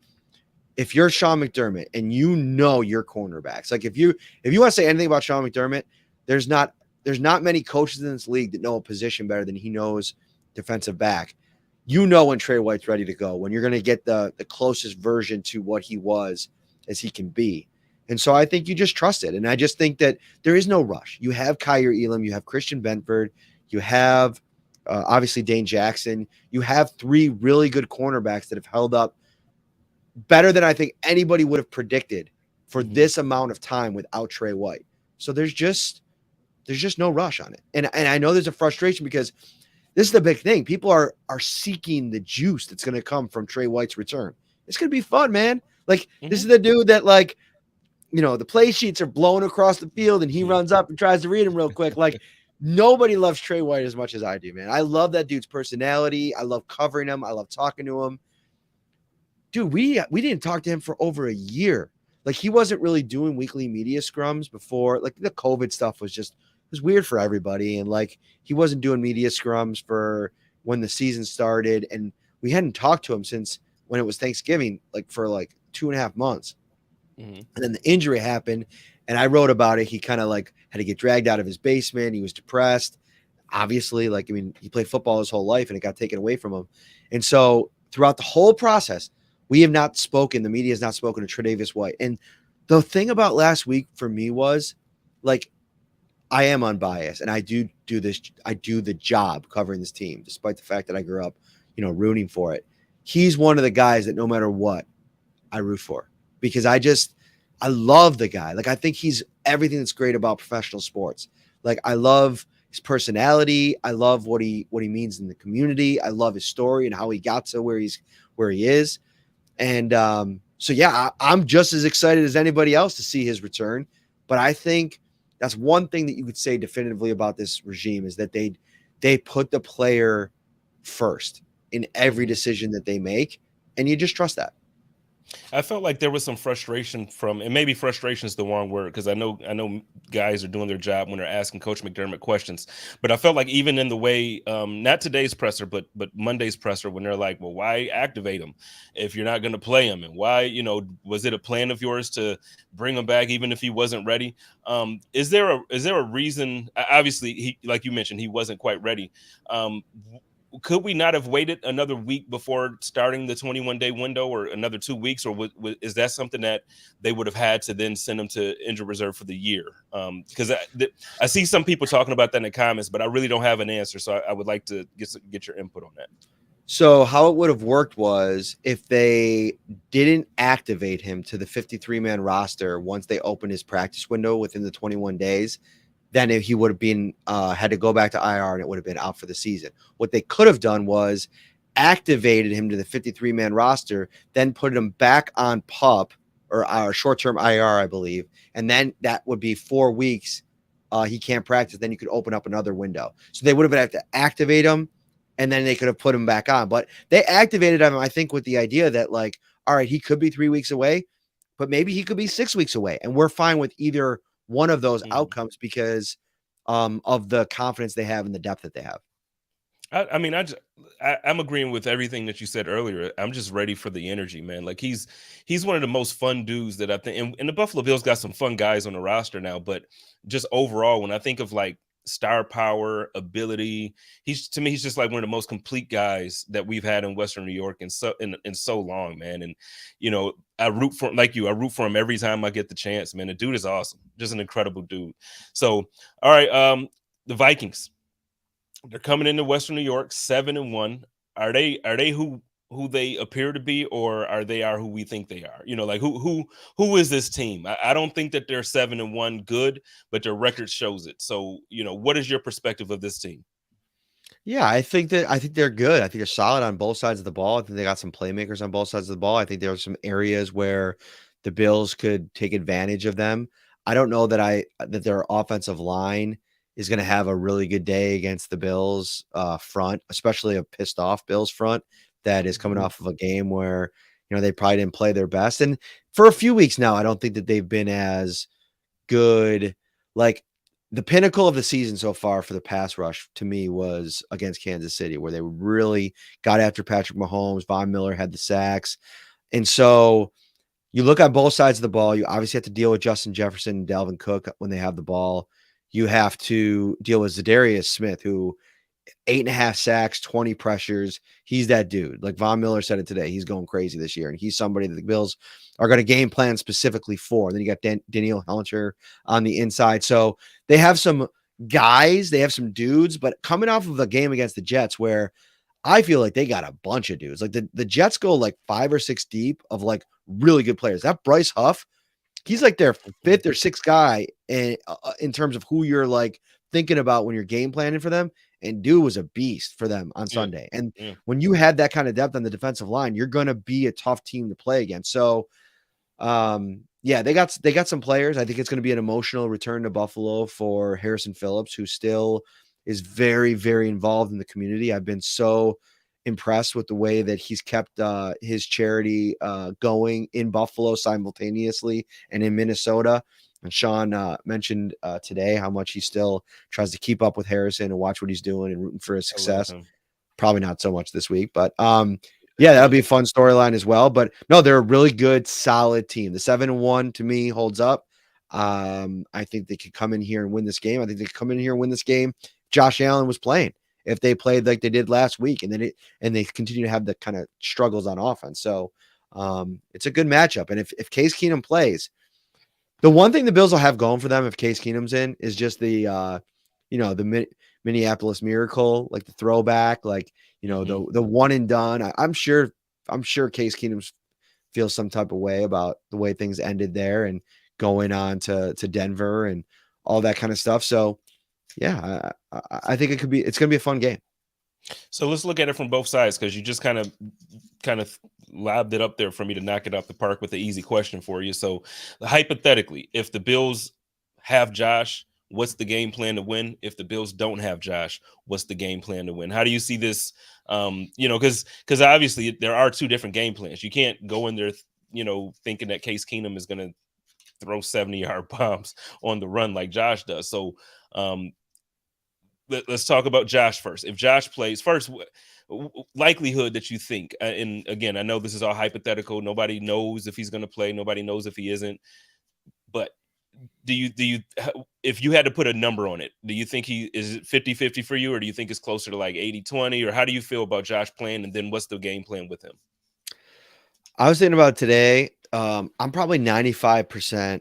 S2: If you're Sean McDermott and your cornerbacks, like if you want to say anything about Sean McDermott, there's not many coaches in this league that know a position better than he knows defensive back. When Trey White's ready to go, when you're going to get the closest version to what he was as he can be. And so I think you just trust it. And I just think that there is no rush. You have Kyer Elam, you have Christian Benford, you have obviously Dane Jackson. You have three really good cornerbacks that have held up better than I think anybody would have predicted for this amount of time without Trey White. So there's just no rush on it. And I know there's a frustration because this is the big thing. People are seeking the juice that's going to come from Trey White's return. It's going to be fun, man. Like, this is the dude that, like, the play sheets are blowing across the field and he runs up and tries to read them real quick. Like, nobody loves Trey White as much as I do, man. I love that dude's personality. I love covering him. I love talking to him. Dude, we didn't talk to him for over a year. Like, he wasn't really doing weekly media scrums before. Like, the COVID stuff was weird for everybody. And, like, he wasn't doing media scrums for when the season started. And we hadn't talked to him since when it was Thanksgiving, like, for like 2.5 months. And then the injury happened, and I wrote about it. He kind of like had to get dragged out of his basement. He was depressed. Obviously, like, I mean, he played football his whole life and it got taken away from him. And so throughout the whole process, we have not spoken. The media has not spoken to Tre'Davious White. And the thing about last week for me was, like, I am unbiased and I do this. I do the job covering this team, despite the fact that I grew up, rooting for it. He's one of the guys that no matter what, I root for, because I love the guy. Like, I think he's everything that's great about professional sports. Like, I love his personality. I love what he means in the community. I love his story and how he got to where he is. And so, yeah, I'm just as excited as anybody else to see his return. But I think that's one thing that you could say definitively about this regime is that they put the player first in every decision that they make. And you just trust that.
S1: I felt like there was some frustration from, and maybe frustration is the wrong word, because I know guys are doing their job when they're asking Coach McDermott questions. But I felt like even in the way, not today's presser, but Monday's presser, when they're like, "Well, why activate him if you're not going to play him? And why, was it a plan of yours to bring him back even if he wasn't ready?" Is there a reason? Obviously, he, like you mentioned, he wasn't quite ready. Could we not have waited another week before starting the 21-day window, or another 2 weeks, or is that something that they would have had to then send him to injury reserve for the year? Because I see some people talking about that in the comments, but I really don't have an answer. So I would like to get your input on that.
S2: So how it would have worked was if they didn't activate him to the 53-man roster once they opened his practice window within the 21 days, then he would have been had to go back to IR and it would have been out for the season. What they could have done was activated him to the 53-man roster, then put him back on PUP or short-term IR, I believe. And then that would be 4 weeks. He can't practice. Then you could open up another window. So they would have had to activate him, and then they could have put him back on. But they activated him, I think, with the idea that, like, all right, he could be 3 weeks away, but maybe he could be 6 weeks away, and we're fine with either one of those
S1: Mhm.
S2: outcomes because of the confidence they have and the depth that they have.
S1: I mean, I'm agreeing with everything that you said earlier. I'm just ready for the energy, man. Like he's one of the most fun dudes that I think. And the Buffalo Bills got some fun guys on the roster now, but just overall, when I think of like star power, ability, he's to me he's just like one of the most complete guys that we've had in Western New York in so long, man. And I root for him like you. I root for him every time I get the chance, man. The dude is awesome, just an incredible dude. So, all right, the Vikings. They're coming into Western New York 7-1. Are they who they appear to be, or are who we think they are? Like who is this team? I don't think that they're 7-1 good, but their record shows it. So, what is your perspective of this team?
S2: Yeah, I think they're good. I think they're solid on both sides of the ball. I think they got some playmakers on both sides of the ball. I think there are some areas where the Bills could take advantage of them. I don't know that their offensive line is going to have a really good day against the Bills front, especially a pissed off Bills front that is coming
S1: Mhm.
S2: off of a game where they probably didn't play their best. And for a few weeks now, I don't think that they've been as good. Like, the pinnacle of the season so far for the pass rush to me was against Kansas City, where they really got after Patrick Mahomes. Von Miller had the sacks. And so you look at both sides of the ball. You obviously have to deal with Justin Jefferson and Dalvin Cook when they have the ball. You have to deal with Zadarius Smith, who 8.5 sacks, 20 pressures. He's that dude. Like Von Miller said it today. He's going crazy this year. And he's somebody that the Bills are going to game plan specifically for. And then you got Daniel Hunter on the inside. So they have some guys, they have some dudes, but coming off of a game against the Jets where I feel like they got a bunch of dudes. Like the Jets go like 5 or 6 deep of like really good players. That Bryce Huff, he's like their
S1: Mhm.
S2: fifth or sixth guy in terms of who you're like thinking about when you're game planning for them. And dude was a beast for them on
S1: Yeah,
S2: Sunday. And
S1: yeah.
S2: when you had that kind of depth on the defensive line, you're going to be a tough team to play against. So, yeah, they got some players. I think it's going to be an emotional return to Buffalo for Harrison Phillips, who still is very, very involved in the community. I've been so impressed with the way that he's kept his charity going in Buffalo simultaneously and in Minnesota. And Sean mentioned today how much he still tries to keep up with Harrison and watch what he's doing and rooting for his
S1: I love
S2: success.
S1: him.
S2: Probably not so much this week, but yeah, that'll be a fun storyline as well. But no, they're a really good, solid team. The 7-1 to me holds up. I think they could come in here and win this game. I think they could come in here and win this game. Josh Allen was playing. If they played like they did last week, and they continue to have the kind of struggles on offense. So it's a good matchup. And if Case Keenum plays, the one thing the Bills will have going for them if Case Keenum's in is just the Minneapolis Miracle, like the throwback, like
S1: Mhm.
S2: the one and done. I'm sure Case Keenum feels some type of way about the way things ended there and going on to Denver and all that kind of stuff. So yeah, I think it's gonna be a fun game.
S1: So let's look at it from both sides because you just kind of lobbed it up there for me to knock it off the park with the easy question for you. So hypothetically, if the Bills have Josh, what's the game plan to win? If the Bills don't have Josh, what's the game plan to win? How do you see this? Because obviously there are two different game plans. You can't go in there, thinking that Case Keenum is going to throw 70-yard bombs on the run like Josh does. So um, let's talk about Josh first. If Josh plays first, likelihood that you think, and again, I know this is all hypothetical. Nobody knows if he's going to play. Nobody knows if he isn't. But if you had to put a number on it, do you think he is it 50-50 for you, or do you think it's closer to like 80-20, or how do you feel about Josh playing? And then what's the game plan with him?
S2: I was thinking about today. I'm probably 95%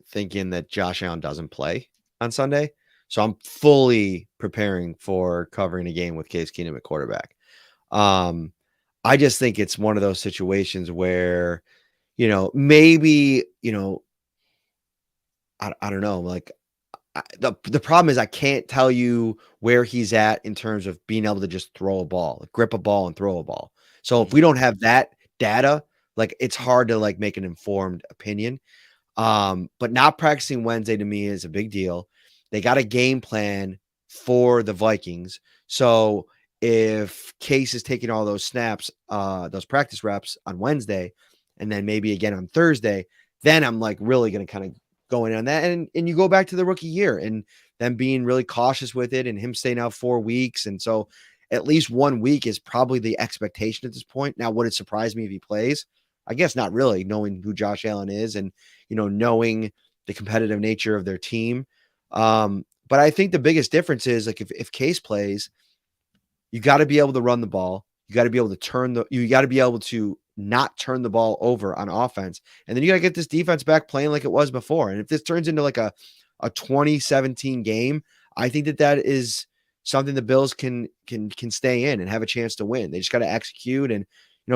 S2: thinking that Josh Allen doesn't play on Sunday. So I'm fully preparing for covering a game with Case Keenum at quarterback. Um, I just think it's one of those situations where, maybe, I don't know, like the problem is I can't tell you where he's at in terms of being able to just throw a ball, like grip a ball and throw a ball. So if we
S1: Mhm.
S2: don't have that data, Like, it's hard to like make an informed opinion. But not practicing Wednesday to me is a big deal. They got a game plan for the Vikings. So if Case is taking all those snaps, those practice reps on Wednesday, and then maybe again on Thursday, then I'm like really going to kind of go in on that. And you go back to the rookie year and them being really cautious with it and him staying out 4 weeks. And so at least 1 week is probably the expectation at this point. Now, would it surprise me if he plays? I guess not really, knowing who Josh Allen is and knowing the competitive nature of their team. But I think the biggest difference is like if Case plays, you got to be able to run the ball. You got to be able to you got to be able to not turn the ball over on offense. And then you got to get this defense back playing like it was before. And if this turns into like a 2017 game, I think that is something the Bills can stay in and have a chance to win. They just got to execute, and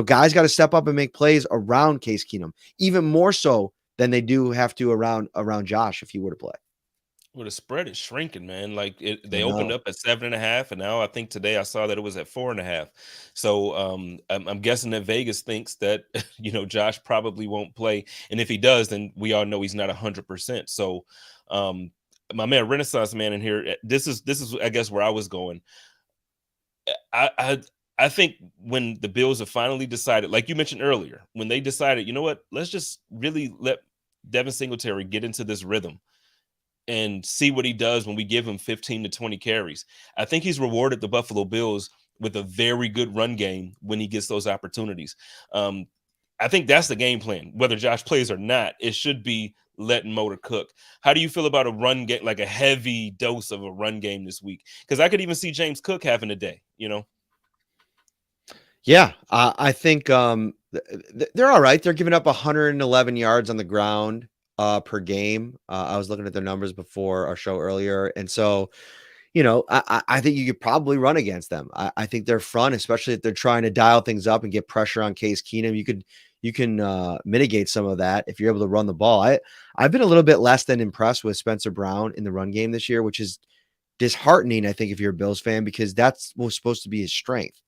S2: guys got to step up and make plays around Case Keenum, even more so than they do have to around Josh if he were to play.
S1: Well, the spread is shrinking, man. Like
S2: I
S1: they opened
S2: know.
S1: up at 7.5, and now I think today I saw that it was at 4.5. So I'm guessing that Vegas thinks that Josh probably won't play, and if he does, then we all know he's not 100%. So um, my man Renaissance Man in here, this is I guess where I was going. I think when the Bills have finally decided, like you mentioned earlier, when they decided, you know what, let's just really let Devin Singletary get into this rhythm and see what he does when we give him 15 to 20 carries. I think he's rewarded the Buffalo Bills with a very good run game when he gets those opportunities. I think that's the game plan. Whether Josh plays or not, it should be letting Motor cook. How do you feel about a run game, like a heavy dose of a run game this week? Because I could even see James Cook having a day,
S2: Yeah, I think they're all right. They're giving up 111 yards on the ground per game. I was looking at their numbers before our show earlier, and so I think you could probably run against them. I think they're front, especially if they're trying to dial things up and get pressure on Case Keenum. You can mitigate some of that if you're able to run the ball. I've been a little bit less than impressed with Spencer Brown in the run game this year, which is disheartening, I think, if you're a Bills fan, because that's was supposed to be his strength.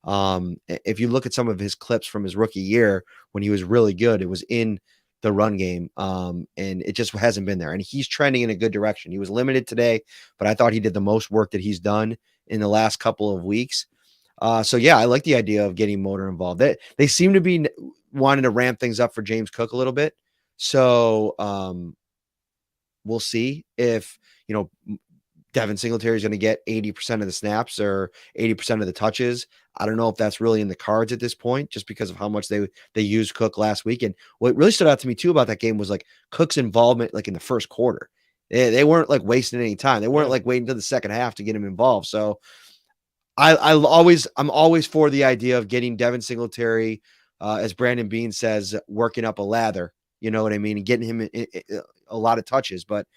S2: If you look at some of his clips from his rookie year when he was really good, it was in the run game. And it just hasn't been there. And he's trending in a good direction. He was limited today, but I thought he did the most work that he's done in the last couple of weeks. So yeah, I like the idea of getting Motor involved. They seem to be wanting to ramp things up for James Cook a little bit. So we'll see if Devin Singletary is going to get 80% of the snaps or 80% of the touches. I don't know if that's really in the cards at this point, just because of how much they used Cook last week. And what really stood out to me too about that game was like Cook's involvement, like in the first quarter. They weren't like wasting any time. They weren't like waiting until the second half to get him involved. So I'm always for the idea of getting Devin Singletary, as Brandon Bean says, working up a lather. You know what I mean, and getting him a lot of touches, but.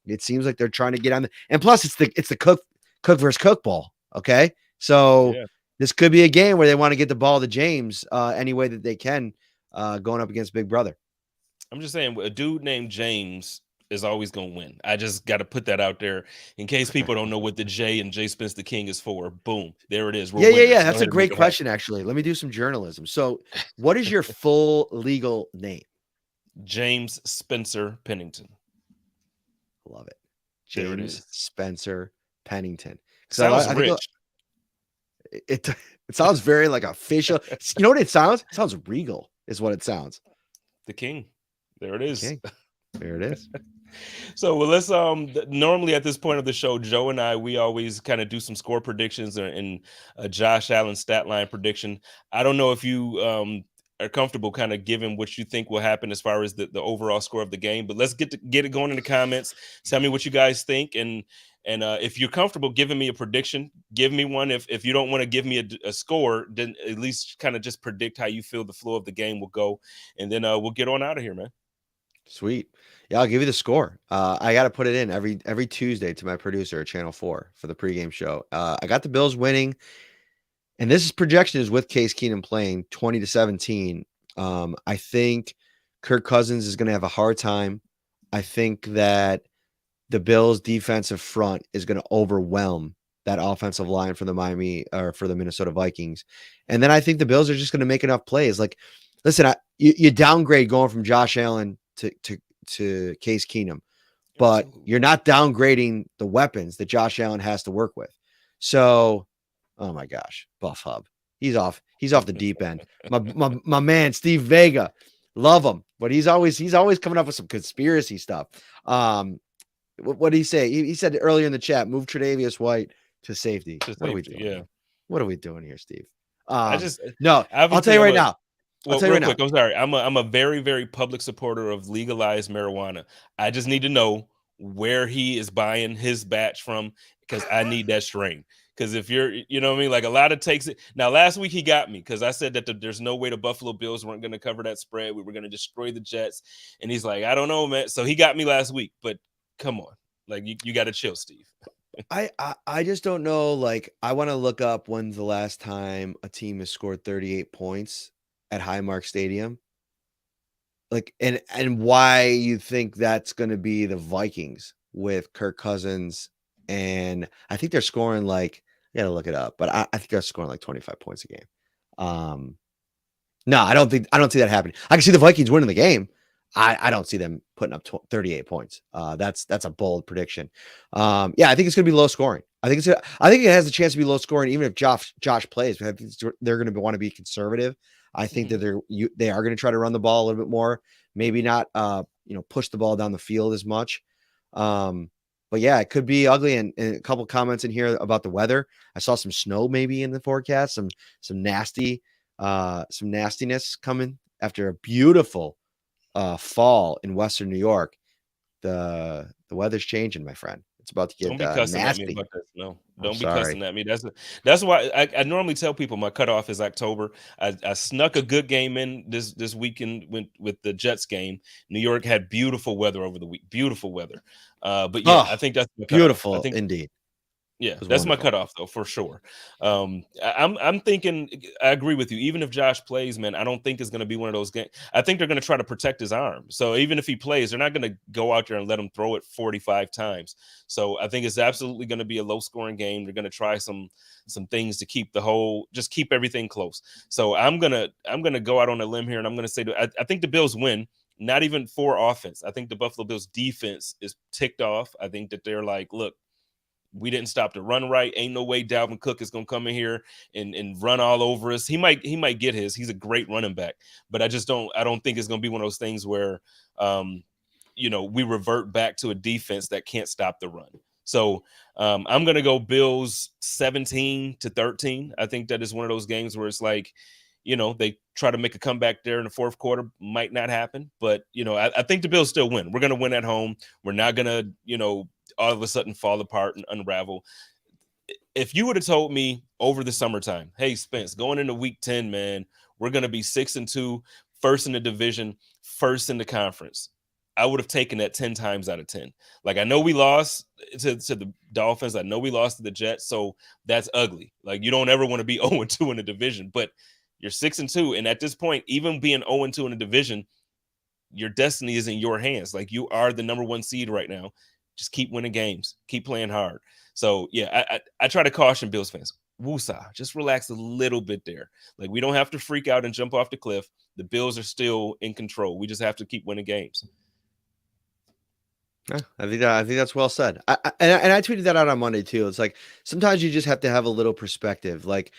S2: It seems like they're trying to get on and plus it's the Cook versus Cook ball. Okay. So this could be a game where they want to get the ball to James any way that they can going up against Big Brother.
S1: I'm just saying a dude named James is always going to win. I just got to put that out there in case people don't know what the J and J Spence the King is for. Boom. There it is. We're
S2: Yeah.
S1: winners.
S2: That's a great question, actually. Let me do some journalism. So what is your full legal name?
S1: James Spencer Pennington.
S2: Love it. James Spencer Pennington.
S1: Sounds rich.
S2: It sounds very like official. You know what it sounds? It sounds regal is what it sounds.
S1: The King. There it is.
S2: There it is.
S1: So well, let's normally at this point of the show, Joe and I, we always kind of do some score predictions and Josh Allen stat line prediction. I don't know if you are comfortable kind of giving what you think will happen as far as the overall score of the game, but let's get it going in the comments. Tell me what you guys think, and if you're comfortable giving me a prediction, give me one. If you don't want to give me a score, then at least kind of just predict how you feel the flow of the game will go, and then we'll get on out of here, man.
S2: Sweet. Yeah, I'll give you the score. I got to put it in every Tuesday to my producer at Channel 4 for the pregame show. I got the Bills winning. And this projection is with Case Keenum playing 20-17. I think Kirk Cousins is going to have a hard time. I think that the Bills' defensive front is going to overwhelm that offensive line for the Minnesota Vikings. And then I think the Bills are just going to make enough plays. Like listen, you downgrade going from Josh Allen to Case Keenum, but
S1: Absolutely.
S2: you're not downgrading the weapons that Josh Allen has to work with. So, oh my gosh, Buff Hub, he's off. He's off the deep end. My man Steve Vega, love him, but he's always coming up with some conspiracy stuff. What did he say? He said earlier in the chat, move Tre'Davious White to safety.
S1: To
S2: What are we
S1: safety,
S2: doing
S1: yeah.
S2: here? What are we doing here, Steve?
S1: I just
S2: No, I'll tell
S1: obviously
S2: you
S1: I'm
S2: right
S1: a
S2: now. I'll
S1: well,
S2: tell you
S1: real
S2: right now.
S1: quick. I'm sorry. I'm a very very public supporter of legalized marijuana. I just need to know where he is buying his batch from because I need that strain. Because if you're, you know what I mean, like a lot of takes it. Now, last week he got me because I said that there's no way the Buffalo Bills weren't going to cover that spread. We were going to destroy the Jets, and he's like, I don't know, man. So he got me last week, but come on, like you got to chill, Steve.
S2: I just don't know. Like, I want to look up when's the last time a team has scored 38 points at Highmark Stadium. Like, and why you think that's going to be the Vikings with Kirk Cousins, and I think they're scoring like, I gotta look it up, but I think they're scoring like 25 points a game. Um, No, I don't see that happening. I can see the Vikings winning the game. I don't see them putting up 38 points. That's a bold prediction. Yeah, I think it's going to be low scoring. I think it has a chance to be low scoring even if Josh plays. But I think they're going to want to be conservative. I think that
S1: Mhm.
S2: they are going to try to run the ball a little bit more. Maybe not push the ball down the field as much. Um, but yeah, it could be ugly. And a couple comments in here about the weather. I saw some snow maybe in the forecast. Some some nastiness coming after a beautiful fall in Western New York. The weather's changing, my friend. It's about to
S1: Don't
S2: get
S1: be cussing at me
S2: nasty.
S1: about that. No,
S2: I'm
S1: don't be
S2: sorry.
S1: cussing at me. That's why I normally tell people my cutoff is October. I snuck a good game in this weekend with the Jets game. New York had beautiful weather over the week. Beautiful weather. But yeah,
S2: Oh,
S1: I think that's the cutoff. I
S2: beautiful
S1: think
S2: indeed. It
S1: yeah,
S2: was
S1: that's my
S2: wonderful.
S1: cutoff though for sure. I'm thinking I agree with you. Even if Josh plays, man, I don't think it's going to be one of those games. I think they're going to try to protect his arm. So even if he plays, they're not going to go out there and let him throw it 45 times. So I think it's absolutely going to be a low scoring game. They're going to try some things to keep just keep everything close. So I'm gonna go out on a limb here and I'm going to say that I think the Bills win. Not even for offense. I think the Buffalo Bills defense is ticked off. I think that they're like, look, we didn't stop the run right. Ain't no way Dalvin Cook is gonna come in here and run all over us. He might get his. He's a great running back, but I don't think it's gonna be one of those things where um, we revert back to a defense that can't stop the run. So I'm gonna go Bills 17-13. I think that is one of those games where it's like, they try to make a comeback there in the fourth quarter. Might not happen, but I think the Bills still win. We're gonna win at home. We're not gonna, all of a sudden fall apart and unravel. If you would have told me over the summertime, hey Spence, going into week 10, man, we're gonna be 6-2, first in the division, first in the conference. I would have taken that 10 times out of 10. Like I know we lost to the Dolphins. I know we lost to the Jets. So that's ugly. Like you don't ever want to be 0-2 in the division, but you're 6-2. And at this point, even being 0-2 in the division, your destiny is in your hands. Like you are the number one seed right now. Just keep winning games, keep playing hard. So yeah, I try to caution Bills fans. Woosah, just relax a little bit there. Like we don't have to freak out and jump off the cliff. The Bills are still in control. We just have to keep winning games.
S2: Yeah, I think that's well said. And I tweeted that out on Monday too. It's like sometimes you just have to have a little perspective. Like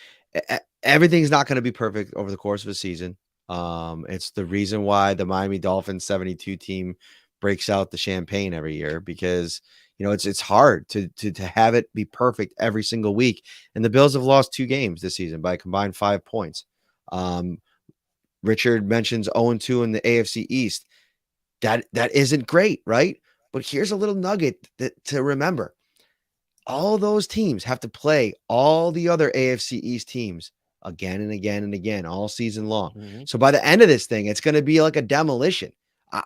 S2: everything's not going to be perfect over the course of a season. It's the reason why the Miami Dolphins 72 team breaks out the champagne every year because it's hard to have it be perfect every single week. And the Bills have lost 2 games this season by a combined 5 points. Um, Richard mentions 0-2 in the AFC East. That isn't great, right? But here's a little nugget to remember. All those teams have to play all the other AFC East teams again and again and again all season long.
S1: Mhm.
S2: So by the end of this thing, it's going to be like a demolition.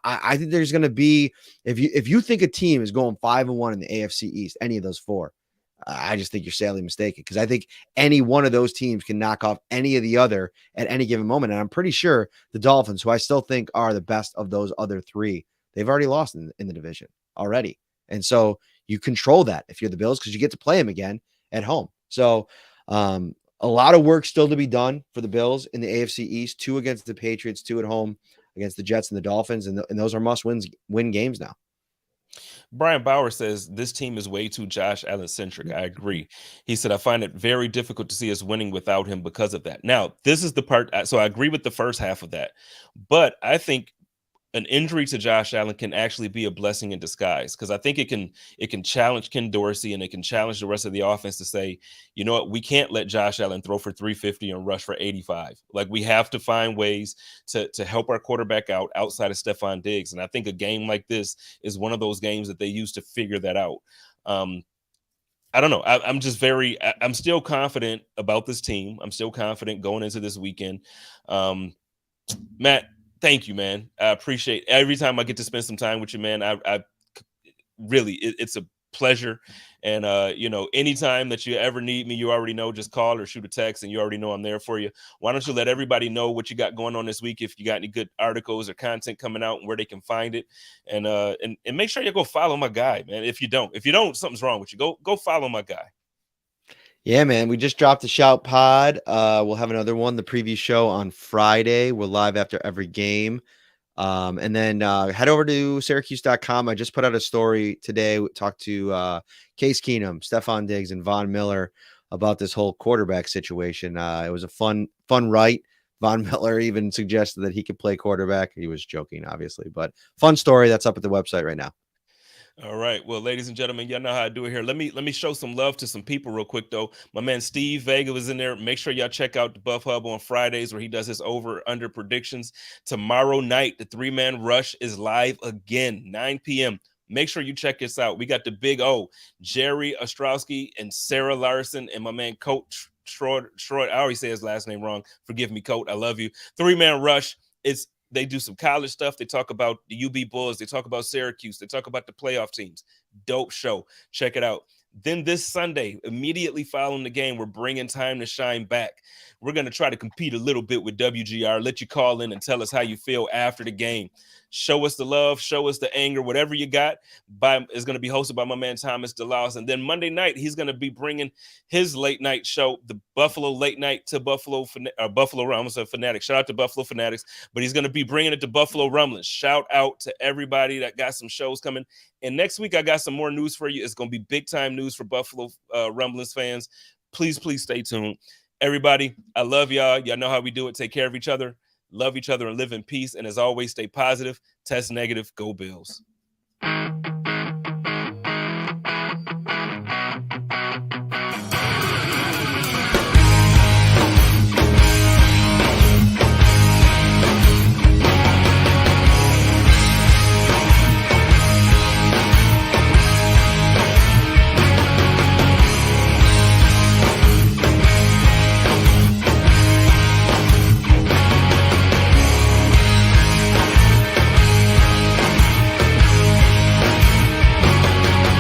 S2: I think there's going to be if you think a team is going 5-1 in the AFC East, any of those four, I just think you're sadly mistaken because I think any one of those teams can knock off any of the other at any given moment. And I'm pretty sure the Dolphins, who I still think are the best of those other three, they've already lost in the division already. And so you control that if you're the Bills because you get to play them again at home. So A lot of work still to be done for the Bills in the AFC East. 2 against the Patriots, 2 at home against the Jets and the Dolphins, and those are must win games now.
S1: Brian Bauer says this team is way too Josh Allen centric. I agree. He said, I find it very difficult to see us winning without him because of that. Now, this is the part. So I agree with the first half of that. But I think an injury to Josh Allen can actually be a blessing in disguise because I think it can challenge Ken Dorsey and it can challenge the rest of the offense to say, you know what, we can't let Josh Allen throw for 350 and rush for 85. Like we have to find ways to help our quarterback out outside of Stephon Diggs. And I think a game like this is one of those games that they use to figure that out. Um, I don't know. I'm just I'm still confident about this team. I'm still confident going into this weekend. Um, Matt, thank you, man. I appreciate every time I get to spend some time with you, man. I really, it's a pleasure. And anytime that you ever need me, you already know, just call or shoot a text, and you already know I'm there for you. Why don't you let everybody know what you got going on this week? If you got any good articles or content coming out, and where they can find it, and make sure you go follow my guy, man. If you don't, something's wrong with you. Go follow my guy.
S2: Yeah, man. We just dropped the Shout Pod. We'll have another one, the preview show on Friday. We're live after every game. And then head over to Syracuse.com. I just put out a story today. We talked to Case Keenum, Stephon Diggs, and Von Miller about this whole quarterback situation. It was a fun write. Von Miller even suggested that he could play quarterback. He was joking, obviously, but fun story that's up at the website right now.
S1: All right. Well, ladies and gentlemen, y'all know how I do it here. Let me show some love to some people real quick though. My man Steve Vega was in there. Make sure y'all check out the Buff Hub on Fridays where he does his over under predictions. Tomorrow night, the 3-man rush is live again, 9 p.m. Make sure you check this out. We got the Big O, Jerry Ostrowski and Sarah Larson, and my man Coach Troy. I always say his last name wrong. Forgive me, Coach. I love you. 3-man rush. They do some college stuff. They talk about the UB Bulls. They talk about Syracuse. They talk about the playoff teams. Dope show. Check it out. Then this Sunday, immediately following the game, we're bringing Time to Shine back. We're going to try to compete a little bit with WGR. Let you call in and tell us how you feel after the game. Show us the love. Show us the anger. Whatever you got is going to be hosted by my man Thomas DeLaus. And then Monday night, he's going to be bringing his late night show, the Buffalo Late Night to Buffalo Fanatics. Shout out to Buffalo Fanatics. But he's going to be bringing it to Buffalo Rumblings. Shout out to everybody that got some shows coming. And next week, I got some more news for you. It's going to be big time news for Buffalo Rumblings fans. Please stay tuned. Everybody, I love y'all. Y'all know how we do it. Take care of each other, love each other, and live in peace. And as always, stay positive, test negative, go Bills.